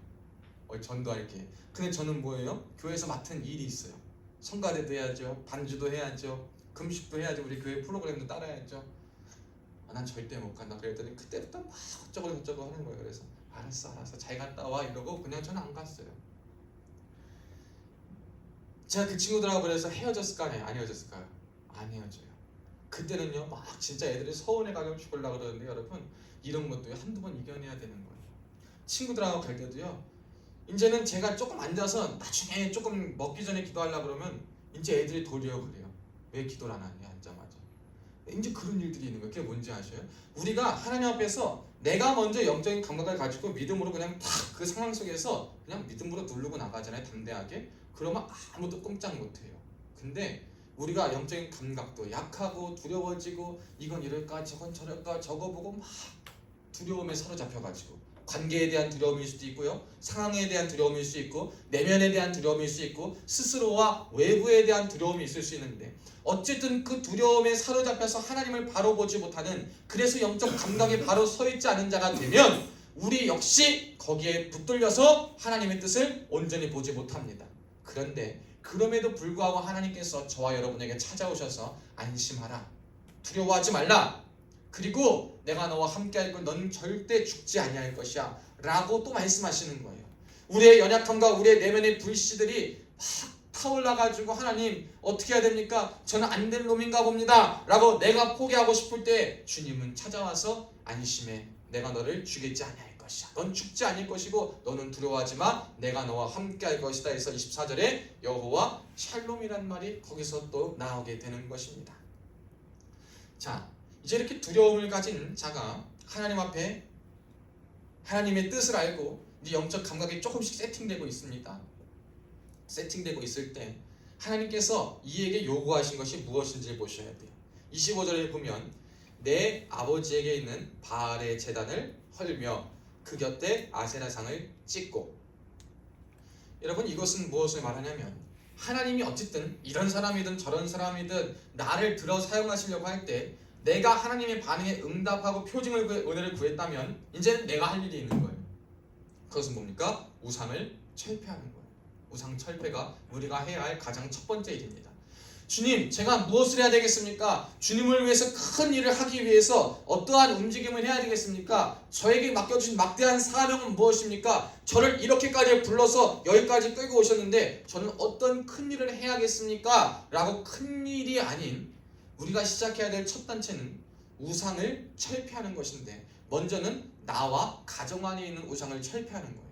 전도할게. 근데 저는 뭐예요? 교회에서 맡은 일이 있어요. 성가대도 해야죠. 반주도 해야죠. 금식도 해야죠. 우리 교회 프로그램도 따라야죠. 난 절대 못 간다. 그랬더니 그때부터 막 어쩌고 하는 거예요. 그래서 알았어 잘 갔다 와 이러고 그냥 저는 안 갔어요. 제가 그 친구들하고 그래서 헤어졌을까요? 안 헤어졌을까요? 안 헤어져요. 그때는요 막 진짜 애들이 서운해가지고 죽으려고 그러는데 여러분 이런 것도 한두 번 이겨내야 되는 거예요. 친구들하고 갈 때도요 이제는 제가 조금 앉아서 나중에 조금 먹기 전에 기도하려고 그러면 이제 애들이 도리어 그래요. 왜 기도를 안 하냐 앉자마자. 이제 그런 일들이 있는 거예요. 그게 뭔지 아셔요? 우리가 하나님 앞에서 내가 먼저 영적인 감각을 가지고 믿음으로 그냥 탁 그 상황 속에서 그냥 믿음으로 누르고 나가잖아요. 담대하게. 그러면 아무도 꼼짝 못해요. 근데 우리가 영적인 감각도 약하고 두려워지고 이건 이럴까 저건 저럴까 저거 보고 막 두려움에 사로잡혀가지고 관계에 대한 두려움일 수도 있고요. 상황에 대한 두려움일 수 있고 내면에 대한 두려움일 수 있고 스스로와 외부에 대한 두려움이 있을 수 있는데 어쨌든 그 두려움에 사로잡혀서 하나님을 바로 보지 못하는 그래서 영적 감각이 바로 서 있지 않은 자가 되면 우리 역시 거기에 붙들려서 하나님의 뜻을 온전히 보지 못합니다. 그런데 그럼에도 불구하고 하나님께서 저와 여러분에게 찾아오셔서 안심하라. 두려워하지 말라. 그리고 내가 너와 함께할 걸 넌 절대 죽지 아니할 것이야 라고 또 말씀하시는 거예요. 우리의 연약함과 우리의 내면의 불씨들이 막 타올라가지고 하나님 어떻게 해야 됩니까? 저는 안 될 놈인가 봅니다 라고 내가 포기하고 싶을 때 주님은 찾아와서 안심해. 내가 너를 죽이지 아니할 것이야. 넌 죽지 않을 것이고 너는 두려워하지 마. 내가 너와 함께할 것이다 해서 24절에 여호와 샬롬이란 말이 거기서 또 나오게 되는 것입니다. 자 이제 이렇게 두려움을 가진 자가 하나님 앞에 하나님의 뜻을 알고 이 영적 감각이 조금씩 세팅되고 있습니다. 세팅되고 있을 때 하나님께서 이에게 요구하신 것이 무엇인지 보셔야 돼요. 25절에 보면 내 아버지에게 있는 바알의 제단을 헐며 그 곁에 아세라상을 찍고. 여러분 이것은 무엇을 말하냐면 하나님이 어쨌든 이런 사람이든 저런 사람이든 나를 들어 사용하시려고 할 때 내가 하나님의 반응에 응답하고 표징을 은혜를 구했다면 이제는 내가 할 일이 있는 거예요. 그것은 뭡니까? 우상을 철폐하는 거예요. 우상 철폐가 우리가 해야 할 가장 첫 번째 일입니다. 주님, 제가 무엇을 해야 되겠습니까? 주님을 위해서 큰 일을 하기 위해서 어떠한 움직임을 해야 되겠습니까? 저에게 맡겨주신 막대한 사명은 무엇입니까? 저를 이렇게까지 불러서 여기까지 끌고 오셨는데 저는 어떤 큰 일을 해야겠습니까? 라고 큰 일이 아닌 우리가 시작해야 될 첫 단체는 우상을 철폐하는 것인데 먼저는 나와 가정 안에 있는 우상을 철폐하는 거예요.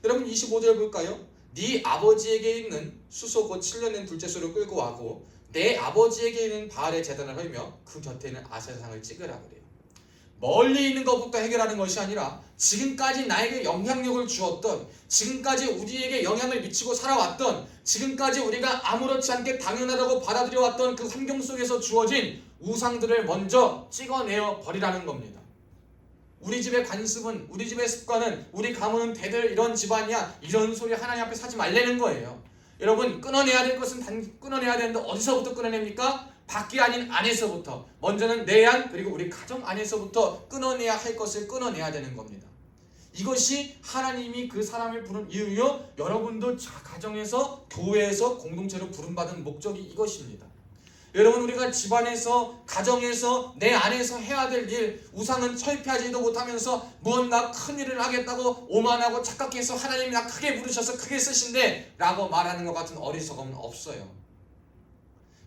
여러분 25절 볼까요? 네 아버지에게 있는 수소 곧 7년 된 둘째 소를 끌고 와고 내 아버지에게 있는 바알의 제단을 헐며 그 곁에 있는 아세라상을 찍으라 그래요. 멀리 있는 것부터 해결하는 것이 아니라 지금까지 나에게 영향력을 주었던, 지금까지 우리에게 영향을 미치고 살아왔던, 지금까지 우리가 아무렇지 않게 당연하다고 받아들여왔던 그 환경 속에서 주어진 우상들을 먼저 찍어내어 버리라는 겁니다. 우리 집의 관습은, 우리 집의 습관은, 우리 가문은 대들 이런 집안이야, 이런 소리 하나님 앞에 하지 말라는 거예요. 여러분 끊어내야 될 것은 끊어내야 되는데 어디서부터 끊어냅니까? 밖이 아닌 안에서부터. 먼저는 내 안 그리고 우리 가정 안에서부터 끊어내야 할 것을 끊어내야 되는 겁니다. 이것이 하나님이 그 사람을 부른 이유요, 여러분도 가정에서 교회에서 공동체로 부름받은 목적이 이것입니다. 여러분 우리가 집안에서 가정에서 내 안에서 해야 될 일 우상은 철폐하지도 못하면서 무언가 큰 일을 하겠다고 오만하고 착각해서 하나님이 나 크게 부르셔서 크게 쓰신대 라고 말하는 것 같은 어리석음은 없어요.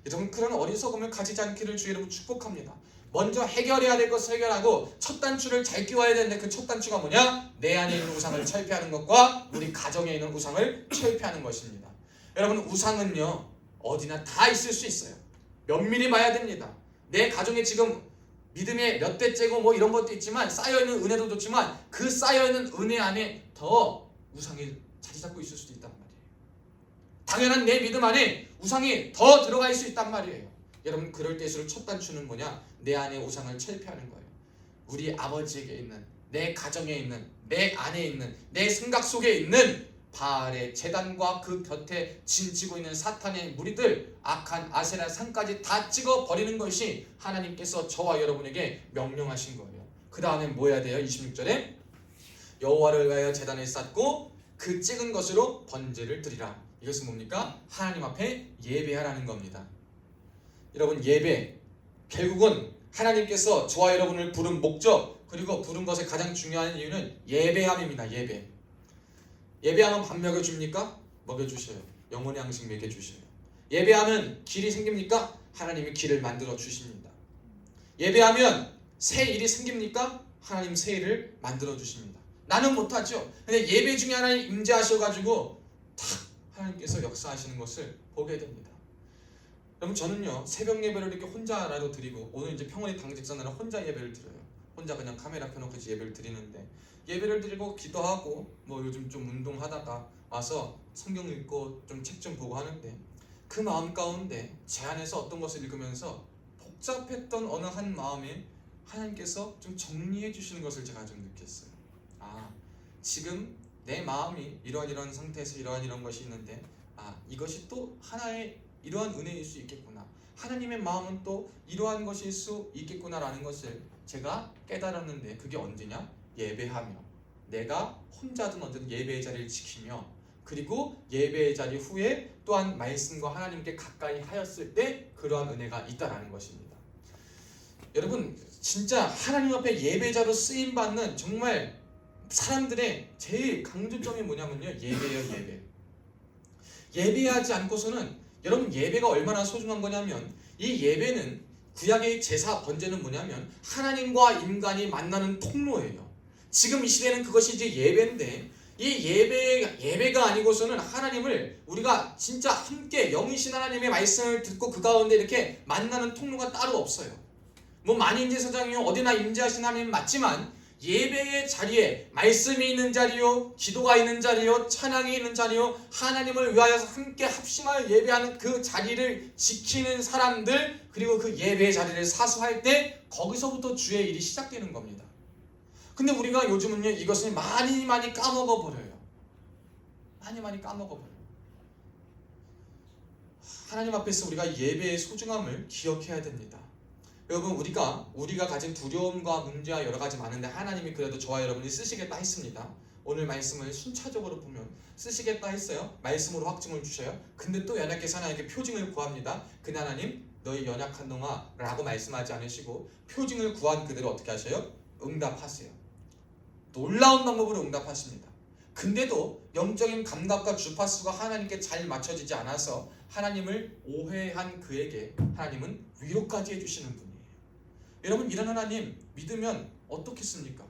여러분 그런 어리석음을 가지지 않기를 주 여러분 축복합니다. 먼저 해결해야 될 것을 해결하고 첫 단추를 잘 끼워야 되는데 그 첫 단추가 뭐냐? 내 안에 있는 우상을 철폐하는 것과 우리 가정에 있는 우상을 철폐하는 것입니다. 여러분 우상은요 어디나 다 있을 수 있어요. 면밀히 봐야 됩니다. 내 가정에 지금 믿음의 몇 대째고 뭐 이런 것도 있지만 쌓여있는 은혜도 좋지만 그 쌓여있는 은혜 안에 더 우상이 자리 잡고 있을 수도 있단 말이에요. 당연한 내 믿음 안에 우상이 더 들어가 있을 수 있단 말이에요. 여러분 그럴 때일수록 첫 단추는 뭐냐? 내 안에 우상을 철폐하는 거예요. 우리 아버지에게 있는 내 가정에 있는 내 안에 있는 내 생각 속에 있는 바알의 제단과 그 곁에 진치고 있는 사탄의 무리들 악한 아세라 산까지 다 찍어 버리는 것이 하나님께서 저와 여러분에게 명령하신 거예요. 그 다음에 뭐 해야 돼요? 26절에 여호와를 위하여 제단을 쌓고 그 찍은 것으로 번제를 드리라. 이것은 뭡니까? 하나님 앞에 예배하라는 겁니다. 여러분 예배 결국은 하나님께서 저와 여러분을 부른 목적 그리고 부른 것의 가장 중요한 이유는 예배함입니다. 예배하면 밥 먹여줍니까? 먹여주셔요. 영혼의 양식 먹여주셔요. 예배하면 길이 생깁니까? 하나님이 길을 만들어 주십니다. 예배하면 새 일이 생깁니까? 하나님 새 일을 만들어 주십니다. 나는 못하죠. 근데 예배 중에 하나님 임재하셔가지고 탁 하나님께서 역사하시는 것을 보게 됩니다. 여러분 저는요 새벽 예배를 이렇게 혼자라도 드리고 오늘 이제 평원이 당직자나라 혼자 예배를 드려요. 혼자 그냥 카메라 켜놓고 예배를 드리는데 예배를 드리고 기도하고 뭐 요즘 좀 운동하다가 와서 성경 읽고 좀 책 좀 보고 하는데 그 마음 가운데 제 안에서 어떤 것을 읽으면서 복잡했던 어느 한 마음에 하나님께서 좀 정리해 주시는 것을 제가 좀 느꼈어요. 아 지금 내 마음이 이러한 상태에서 이런 것이 있는데 아 이것이 또 하나의 이러한 은혜일 수 있겠구나. 하나님의 마음은 또 이러한 것일 수 있겠구나라는 것을 제가 깨달았는데 그게 언제냐? 예배하며 내가 혼자든 언제든 예배의 자리를 지키며 그리고 예배의 자리 후에 또한 말씀과 하나님께 가까이 하였을 때 그러한 은혜가 있다라는 것입니다. 여러분 진짜 하나님 앞에 예배자로 쓰임받는 정말 사람들의 제일 강조점이 뭐냐면요 예배예요. 예배하지 않고서는 여러분 예배가 얼마나 소중한 거냐면 이 예배는 구약의 제사 번제는 뭐냐면 하나님과 인간이 만나는 통로예요. 지금 이 시대는 그것이 이제 예배인데 이 예배가 아니고서는 하나님을 우리가 진짜 함께 영이신 하나님의 말씀을 듣고 그 가운데 이렇게 만나는 통로가 따로 없어요. 뭐 만인제사장이요 어디나 임재하신 하나님 맞지만 예배의 자리에 말씀이 있는 자리요 기도가 있는 자리요 찬양이 있는 자리요 하나님을 위하여 함께 합심하여 예배하는 그 자리를 지키는 사람들 그리고 그 예배의 자리를 사수할 때 거기서부터 주의 일이 시작되는 겁니다. 근데 우리가 요즘은요 이것을 많이 까먹어버려요. 많이 까먹어버려요. 하나님 앞에서 우리가 예배의 소중함을 기억해야 됩니다. 여러분 우리가 가진 두려움과 문제와 여러 가지 많은데 하나님이 그래도 저와 여러분이 쓰시겠다 했습니다. 오늘 말씀을 순차적으로 보면 쓰시겠다 했어요. 말씀으로 확증을 주셔요. 근데 또 연약해서 하나님께 표징을 구합니다. 근데 하나님 너희 연약한 동아 라고 말씀하지 않으시고 표징을 구한 그대로 어떻게 하셔요? 응답하세요. 놀라운 방법으로 응답하십니다. 근데도 영적인 감각과 주파수가 하나님께 잘 맞춰지지 않아서 하나님을 오해한 그에게 하나님은 위로까지 해주시는 분이에요. 여러분 이런 하나님 믿으면 어떻겠습니까?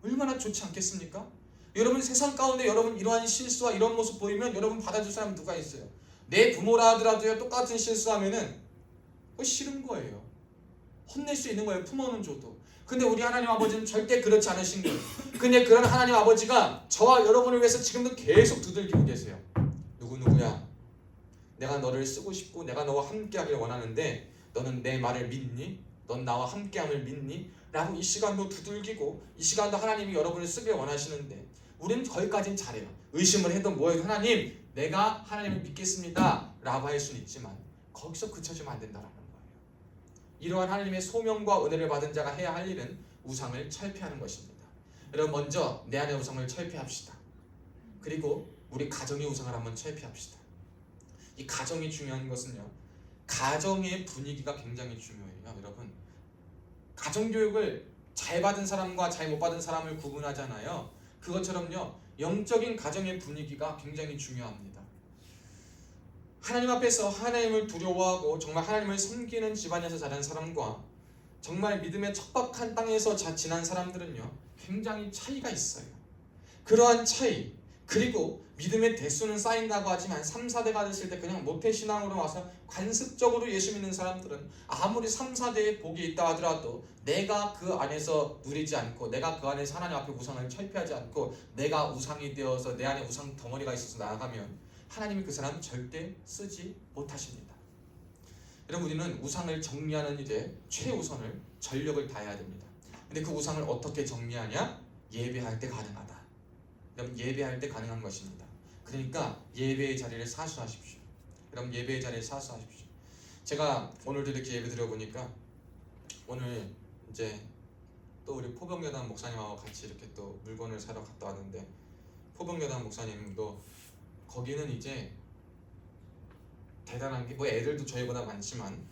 얼마나 좋지 않겠습니까? 여러분 세상 가운데 여러분 이러한 실수와 이런 모습 보이면 여러분 받아줄 사람 누가 있어요? 내 부모라 하더라도요 똑같은 실수하면은 그거 싫은 거예요. 혼낼 수 있는 거예요. 부모는 줘도. 근데 우리 하나님 아버지는 절대 그렇지 않으신 거예요. 근데 그런 하나님 아버지가 저와 여러분을 위해서 지금도 계속 두들기고 계세요. 누구야? 내가 너를 쓰고 싶고 내가 너와 함께하길 원하는데 너는 내 말을 믿니? 넌 나와 함께함을 믿니? 라고 이 시간도 두들기고 이 시간도 하나님이 여러분을 쓰길 원하시는데 우리는 거기까지는 잘해요. 의심을 해도 뭐예요? 하나님 내가 하나님을 믿겠습니다 라고 할 수는 있지만 거기서 그쳐지면 안 된다는 거예요. 이러한 하나님의 소명과 은혜를 받은 자가 해야 할 일은 우상을 철폐하는 것입니다. 여러분 먼저 내 안의 우상을 철폐합시다. 그리고 우리 가정의 우상을 한번 철폐합시다. 이 가정이 중요한 것은요 가정의 분위기가 굉장히 중요해요. 여러분, 가정교육을 잘 받은 사람과 잘 못 받은 사람을 구분하잖아요. 그것처럼요, 영적인 가정의 분위기가 굉장히 중요합니다. 하나님 앞에서 하나님을 두려워하고 정말 하나님을 섬기는 집안에서 자란 사람과 정말 믿음의 척박한 땅에서 지난 사람들은요, 굉장히 차이가 있어요. 그러한 차이, 그리고 믿음의 대수는 쌓인다고 하지만 3, 4대가 됐을 때 그냥 모태신앙으로 와서 관습적으로 예수 믿는 사람들은 아무리 3, 4대의 복이 있다 하더라도 내가 그 안에서 누리지 않고, 내가 그 안에서 하나님 앞에 우상을 철폐하지 않고 내가 우상이 되어서 내 안에 우상 덩어리가 있어서 나아가면 하나님이 그 사람 절대 쓰지 못하십니다. 여러분, 우리는 우상을 정리하는 일에 최우선을 전력을 다해야 됩니다. 근데 그 우상을 어떻게 정리하냐? 예배할 때 가능하다. 여러분, 예배할 때 가능한 것입니다. 그러니까 예배의 자리를 사수하십시오. 여러분, 예배의 자리를 사수하십시오. 제가 오늘도 이렇게 예배 드려보니까 오늘 이제 또 우리 포병여단 목사님하고 같이 이렇게 또 물건을 사러 갔다 왔는데, 포병여단 목사님도 거기는 이제 대단한 게, 뭐 애들도 저희보다 많지만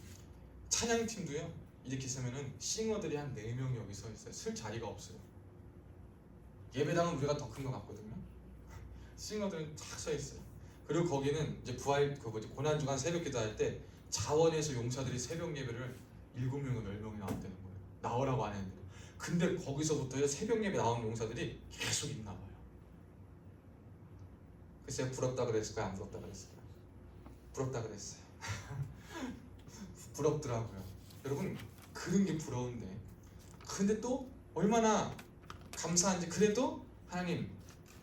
찬양팀도요, 이렇게 서면은 싱어들이 한 4명이 여기 서 있어요. 쓸 자리가 없어요. 예배당은 우리가 더 큰 것 같거든요. 싱어들은 쫙 서 있어요. 그리고 거기는 이제 고난주간 새벽 기도할 때 자원에서 용사들이 새벽 예배를 7명이나 10명이 나왔다는 거예요. 나오라고 안 했는데. 근데 거기서부터 새벽 예배 나온 용사들이 계속 있나 봐요. 글쎄요, 부럽다 그랬을까요? 안 부럽다 그랬을까요? 부럽다 그랬어요. 부럽더라고요. 여러분, 그런 게 부러운데, 근데 또 얼마나 감사한지. 그래도 하나님,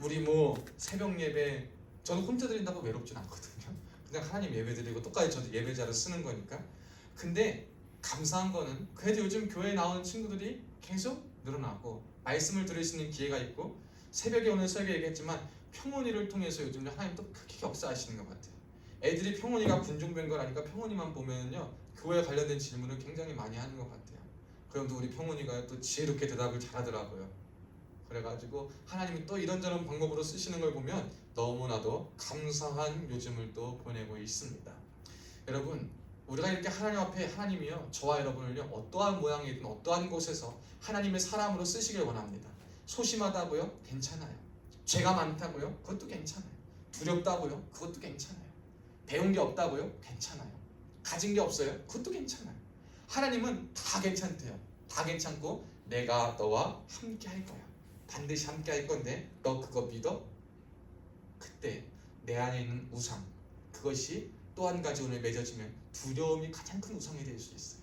우리 뭐 새벽 예배 저는 혼자 드린다고 외롭진 않거든요. 그냥 하나님 예배 드리고 똑같이 저도 예배자로 쓰는 거니까. 근데 감사한 거는 그래도 요즘 교회에 나오는 친구들이 계속 늘어나고 말씀을 들을 수 있는 기회가 있고, 새벽에 오늘 설교 얘기했지만 평온이를 통해서 요즘 하나님 또 크게 역사하시는 것 같아요. 애들이 평온이가 군중된 거라니까 평온이만 보면은요, 교회에 관련된 질문을 굉장히 많이 하는 것 같아요. 그럼 또 우리 평온이가 또 지혜롭게 대답을 잘하더라고요. 그래가지고 하나님이 또 이런저런 방법으로 쓰시는 걸 보면 너무나도 감사한 요즘을 또 보내고 있습니다. 여러분, 우리가 이렇게 하나님 앞에, 하나님이요, 저와 여러분을요, 어떠한 모양이든 어떠한 곳에서 하나님의 사람으로 쓰시길 원합니다. 소심하다고요? 괜찮아요. 죄가 많다고요? 그것도 괜찮아요. 두렵다고요? 그것도 괜찮아요. 배운 게 없다고요? 괜찮아요. 가진 게 없어요? 그것도 괜찮아요. 하나님은 다 괜찮대요. 다 괜찮고 내가 너와 함께 할 거야. 반드시 함께 할 건데 너 그거 믿어? 그때 내 안에 있는 우상, 그것이 또 한 가지 오늘 맺어지면 두려움이 가장 큰 우상이 될 수 있어요.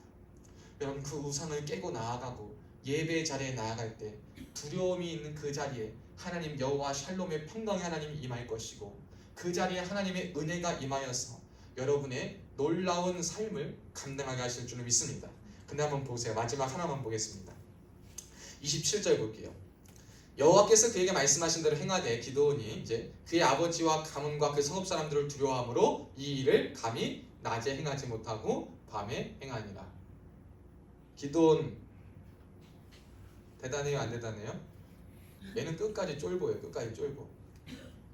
여러분, 그 우상을 깨고 나아가고 예배의 자리에 나아갈 때 두려움이 있는 그 자리에 하나님 여호와 샬롬의 평강의 하나님이 임할 것이고, 그 자리에 하나님의 은혜가 임하여서 여러분의 놀라운 삶을 감당하게 하실 줄을 믿습니다. 근데 한번 보세요. 마지막 하나만 보겠습니다. 27절 볼게요. 여호와께서 그에게 말씀하신 대로 행하되 기드온이 이제 그의 아버지와 가문과 그 성읍 사람들을 두려워함으로 이 일을 감히 낮에 행하지 못하고 밤에 행하니라. 기드온 대단해요, 안 대단해요? 얘는 끝까지 쫄보예요. 끝까지 쫄보.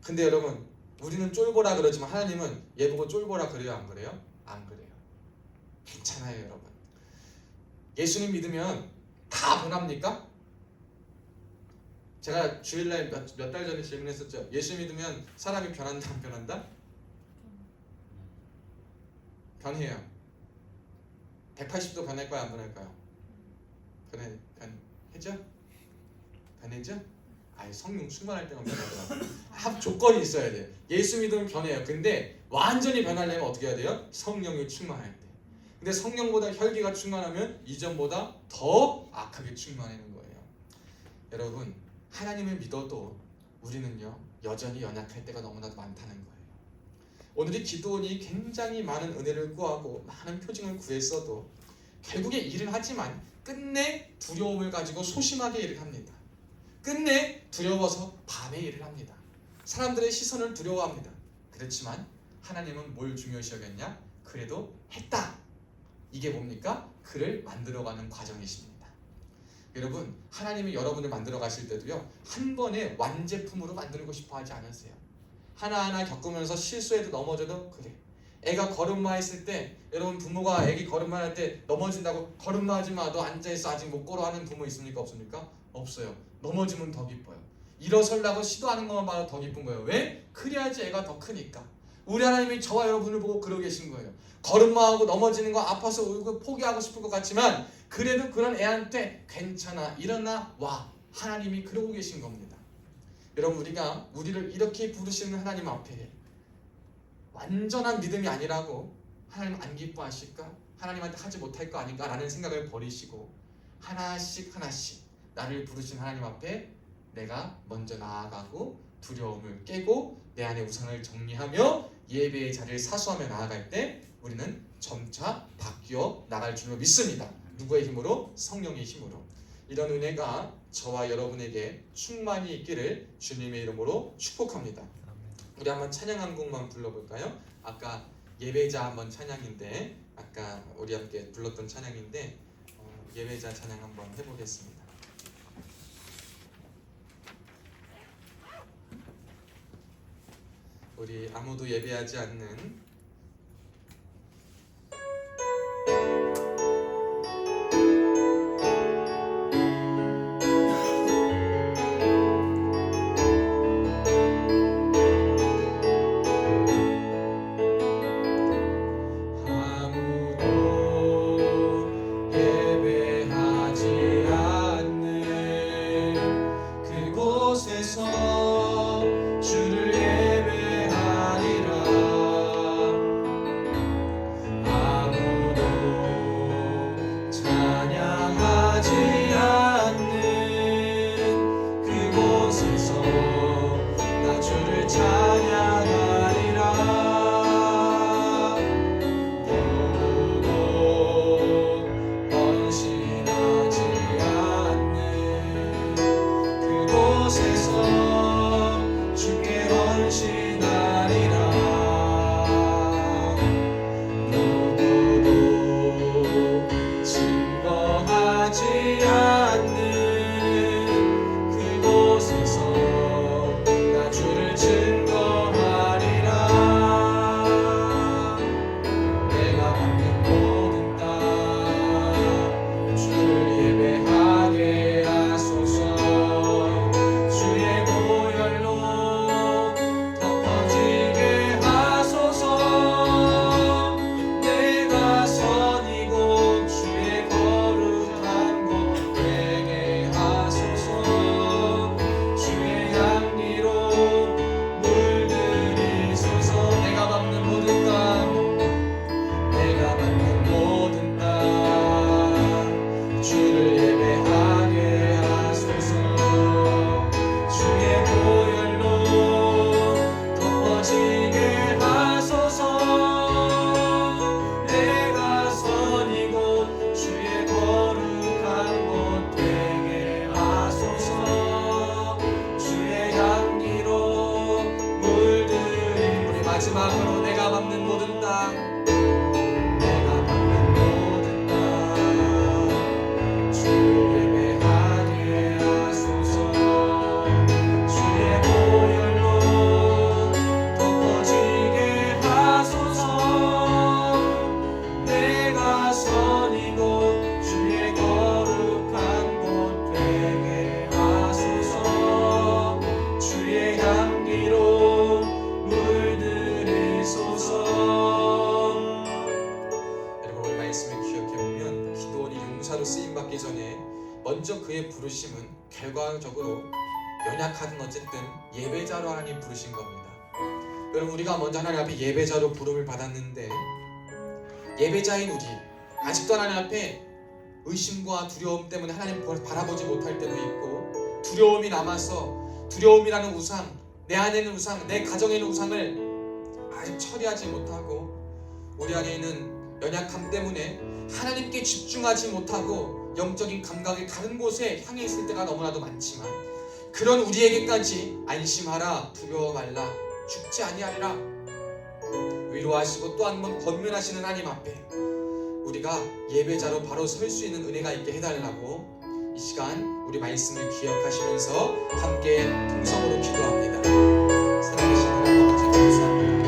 근데 여러분, 우리는 쫄보라 그러지만 하나님은 얘 보고 쫄보라 그래요, 안 그래요? 안 그래요. 괜찮아요, 여러분. 예수님 믿으면 다 변합니까? 제가 주일날 몇 달 전에 질문했었죠. 예수 믿으면 사람이 변한다, 안 변한다? 변해요. 180도 변할까요, 안 변할까요? 변해죠? 변해죠? 아예 성령 충만할 때만 변하더라고요. 조건이 있어야 돼요. 예수 믿으면 변해요. 근데 완전히 변하려면 어떻게 해야 돼요? 성령이 충만할 때. 근데 성령보다 혈기가 충만하면 이전보다 더 악하게 충만하는 거예요. 여러분, 하나님을 믿어도 우리는요, 여전히 연약할 때가 너무나도 많다는 거예요. 오늘의 기드온이 굉장히 많은 은혜를 구하고 많은 표징을 구했어도 결국에 일을 하지만 끝내 두려움을 가지고 소심하게 일을 합니다. 끝내 두려워서 밤에 일을 합니다. 사람들의 시선을 두려워합니다. 그렇지만 하나님은 뭘 중요시 여겼냐? 그래도 했다. 이게 뭡니까? 그를 만들어가는 과정이십니다. 여러분, 하나님이 여러분을 만들어 가실 때도요, 한 번에 완제품으로 만들고 싶어 하지 않으세요. 하나하나 겪으면서 실수해도 넘어져도 그래. 애가 걸음마했을 때 여러분 부모가 애기 걸음마할 때 넘어진다고 걸음마하지 마, 너 앉아있어, 아직 못 걸어 하는 부모 있습니까? 없습니까? 없어요. 넘어지면 더 기뻐요. 일어서려고 시도하는 것만 봐도 더 기쁜 거예요. 왜? 그래야지 애가 더 크니까. 우리 하나님이 저와 여러분을 보고 그러고 계신 거예요. 걸음마하고 넘어지는 거 아파서 울고 포기하고 싶을 것 같지만 그래도 그런 애한테 괜찮아, 일어나, 와, 하나님이 그러고 계신 겁니다. 여러분, 우리가 우리를 이렇게 부르시는 하나님 앞에 완전한 믿음이 아니라고 하나님 안 기뻐하실까? 하나님한테 하지 못할 거 아닌가? 라는 생각을 버리시고 하나씩 하나씩 나를 부르신 하나님 앞에 내가 먼저 나아가고 두려움을 깨고 내 안의 우상을 정리하며 예배의 자리를 사수하며 나아갈 때 우리는 점차 바뀌어 나갈 줄로 믿습니다. 누구의 힘으로? 성령의 힘으로. 이런 은혜가 저와 여러분에게 충만히 있기를 주님의 이름으로 축복합니다. 우리 한번 찬양 한 곡만 불러볼까요? 아까 예배자 한번 찬양인데, 아까 우리 함께 불렀던 찬양인데 예배자 찬양 한번 해보겠습니다. 우리 아무도 예배하지 않는 마지막으로 내가 밟는 모든 땅, 내가 밟는 모든 땅, 주 예배하게 하소서. 주의 보혈로 덮어지게 하소서. 내가 선 이곳 주의 거룩한 곳 되게 하소서. 주의 향기로 여러분, 오늘 말씀을 기억해보면 기도원이 용사로 쓰임받기 전에 먼저 그의 부르심은 결과적으로 연약하든 어쨌든 예배자로 하나님 부르신 겁니다. 여러분, 우리가 먼저 하나님 앞에 예배자로 부름을 받았는데 예배자인 우리 아직도 하나님 앞에 의심과 두려움 때문에 하나님 바라보지 못할 때도 있고, 두려움이 남아서 두려움이라는 우상, 내 안에 있는 우상, 내 가정에 있는 우상을 아직 처리하지 못하고 우리 안에 있는 연약함 때문에 하나님께 집중하지 못하고 영적인 감각이 다른 곳에 향해 있을 때가 너무나도 많지만, 그런 우리에게까지 안심하라, 두려워 말라, 죽지 아니하리라 위로하시고 또 한 번 권면하시는 하나님 앞에 우리가 예배자로 바로 설 수 있는 은혜가 있게 해달라고 이 시간 우리 말씀을 기억하시면서 함께 통성으로 기도합니다. 살아계신 하나님 아버지 감사합니다.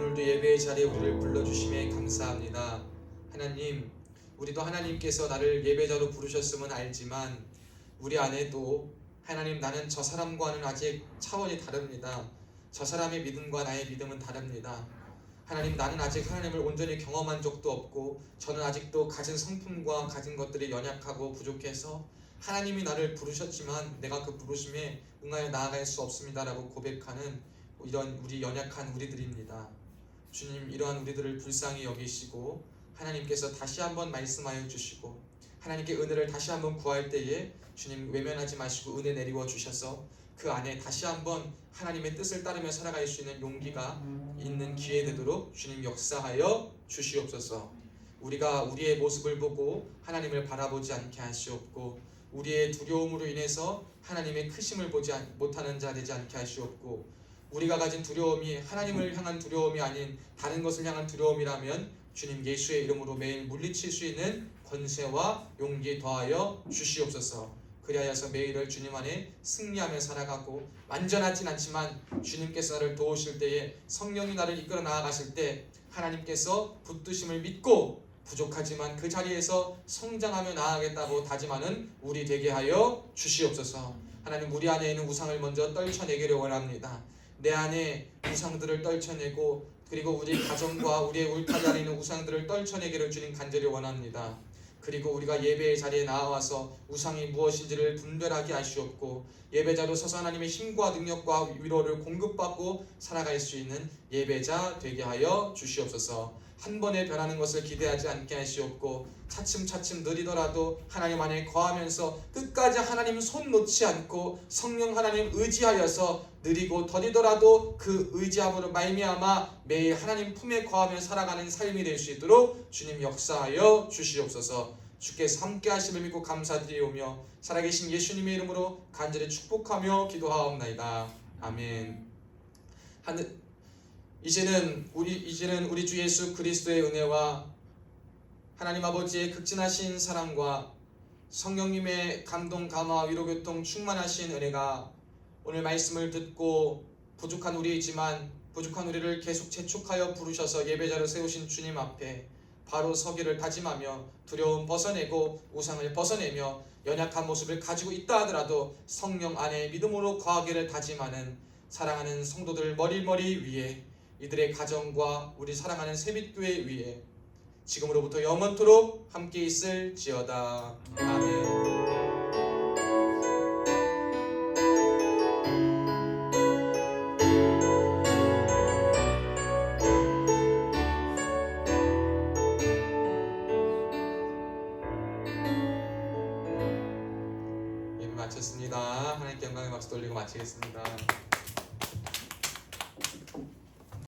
오늘도 예배의 자리에 우리를 불러주심에 감사합니다. 하나님, 우리도 하나님께서 나를 예배자로 부르셨음은 알지만 우리 안에도 하나님, 나는 저 사람과는 아직 차원이 다릅니다. 저 사람의 믿음과 나의 믿음은 다릅니다. 하나님, 나는 아직 하나님을 온전히 경험한 적도 없고 저는 아직도 가진 성품과 가진 것들이 연약하고 부족해서 하나님이 나를 부르셨지만 내가 그 부르심에 응하여 나아갈 수 없습니다라고 고백하는 이런 우리 연약한 우리들입니다. 주님, 이러한 우리들을 불쌍히 여기시고 하나님께서 다시 한번 말씀하여 주시고 하나님께 은혜를 다시 한번 구할 때에 주님 외면하지 마시고 은혜 내리워 주셔서 그 안에 다시 한번 하나님의 뜻을 따르며 살아갈 수 있는 용기가 있는 기회 되도록 주님 역사하여 주시옵소서. 우리가 우리의 모습을 보고 하나님을 바라보지 않게 하시옵고 우리의 두려움으로 인해서 하나님의 크심을 보지 못하는 자 되지 않게 하시옵고 우리가 가진 두려움이 하나님을 향한 두려움이 아닌 다른 것을 향한 두려움이라면 주님 예수의 이름으로 매일 물리칠 수 있는 권세와 용기 더하여 주시옵소서. 그리하여서 매일을 주님 안에 승리하며 살아가고 완전하진 않지만 주님께서 나를 도우실 때에 성령이 나를 이끌어 나아가실 때 하나님께서 붙드심을 믿고 부족하지만 그 자리에서 성장하며 나아가겠다고 다짐하는 우리 되게 하여 주시옵소서. 하나님, 우리 안에 있는 우상을 먼저 떨쳐내기를 원합니다. 내 안에 우상들을 떨쳐내고 그리고 우리 가정과 우리의 울타리 안에 있는 우상들을 떨쳐내기를 주님 간절히 원합니다. 그리고 우리가 예배의 자리에 나와서 우상이 무엇인지를 분별하게 하시옵고 예배자로 서서 하나님의 힘과 능력과 위로를 공급받고 살아갈 수 있는 예배자 되게 하여 주시옵소서. 한 번에 변하는 것을 기대하지 않게 하시옵고 차츰차츰 느리더라도 하나님 안에 거하면서 끝까지 하나님 손 놓지 않고 성령 하나님 의지하여서 느리고 더디더라도 그 의지함으로 말미암아 매일 하나님 품에 거하며 살아가는 삶이 될 수 있도록 주님 역사하여 주시옵소서. 주께서 함께 하심을 믿고 감사드리오며 살아계신 예수님의 이름으로 간절히 축복하며 기도하옵나이다. 아멘. 이제는 우리 주 예수 그리스도의 은혜와 하나님 아버지의 극진하신 사랑과 성령님의 감동, 감화, 위로, 교통 충만하신 은혜가 오늘 말씀을 듣고 부족한 우리이지만 부족한 우리를 계속 재촉하여 부르셔서 예배자로 세우신 주님 앞에 바로 서기를 다짐하며 두려움 벗어내고 우상을 벗어내며 연약한 모습을 가지고 있다 하더라도 성령 안에 믿음으로 거하기를 다짐하는 사랑하는 성도들 머리머리 위에 이들의 가정과 우리 사랑하는 새빛교회 위에 지금으로부터 영원토록 함께 있을지어다. 아멘. 예배 마쳤습니다. 하나님께 영광의 박수 돌리고 마치겠습니다.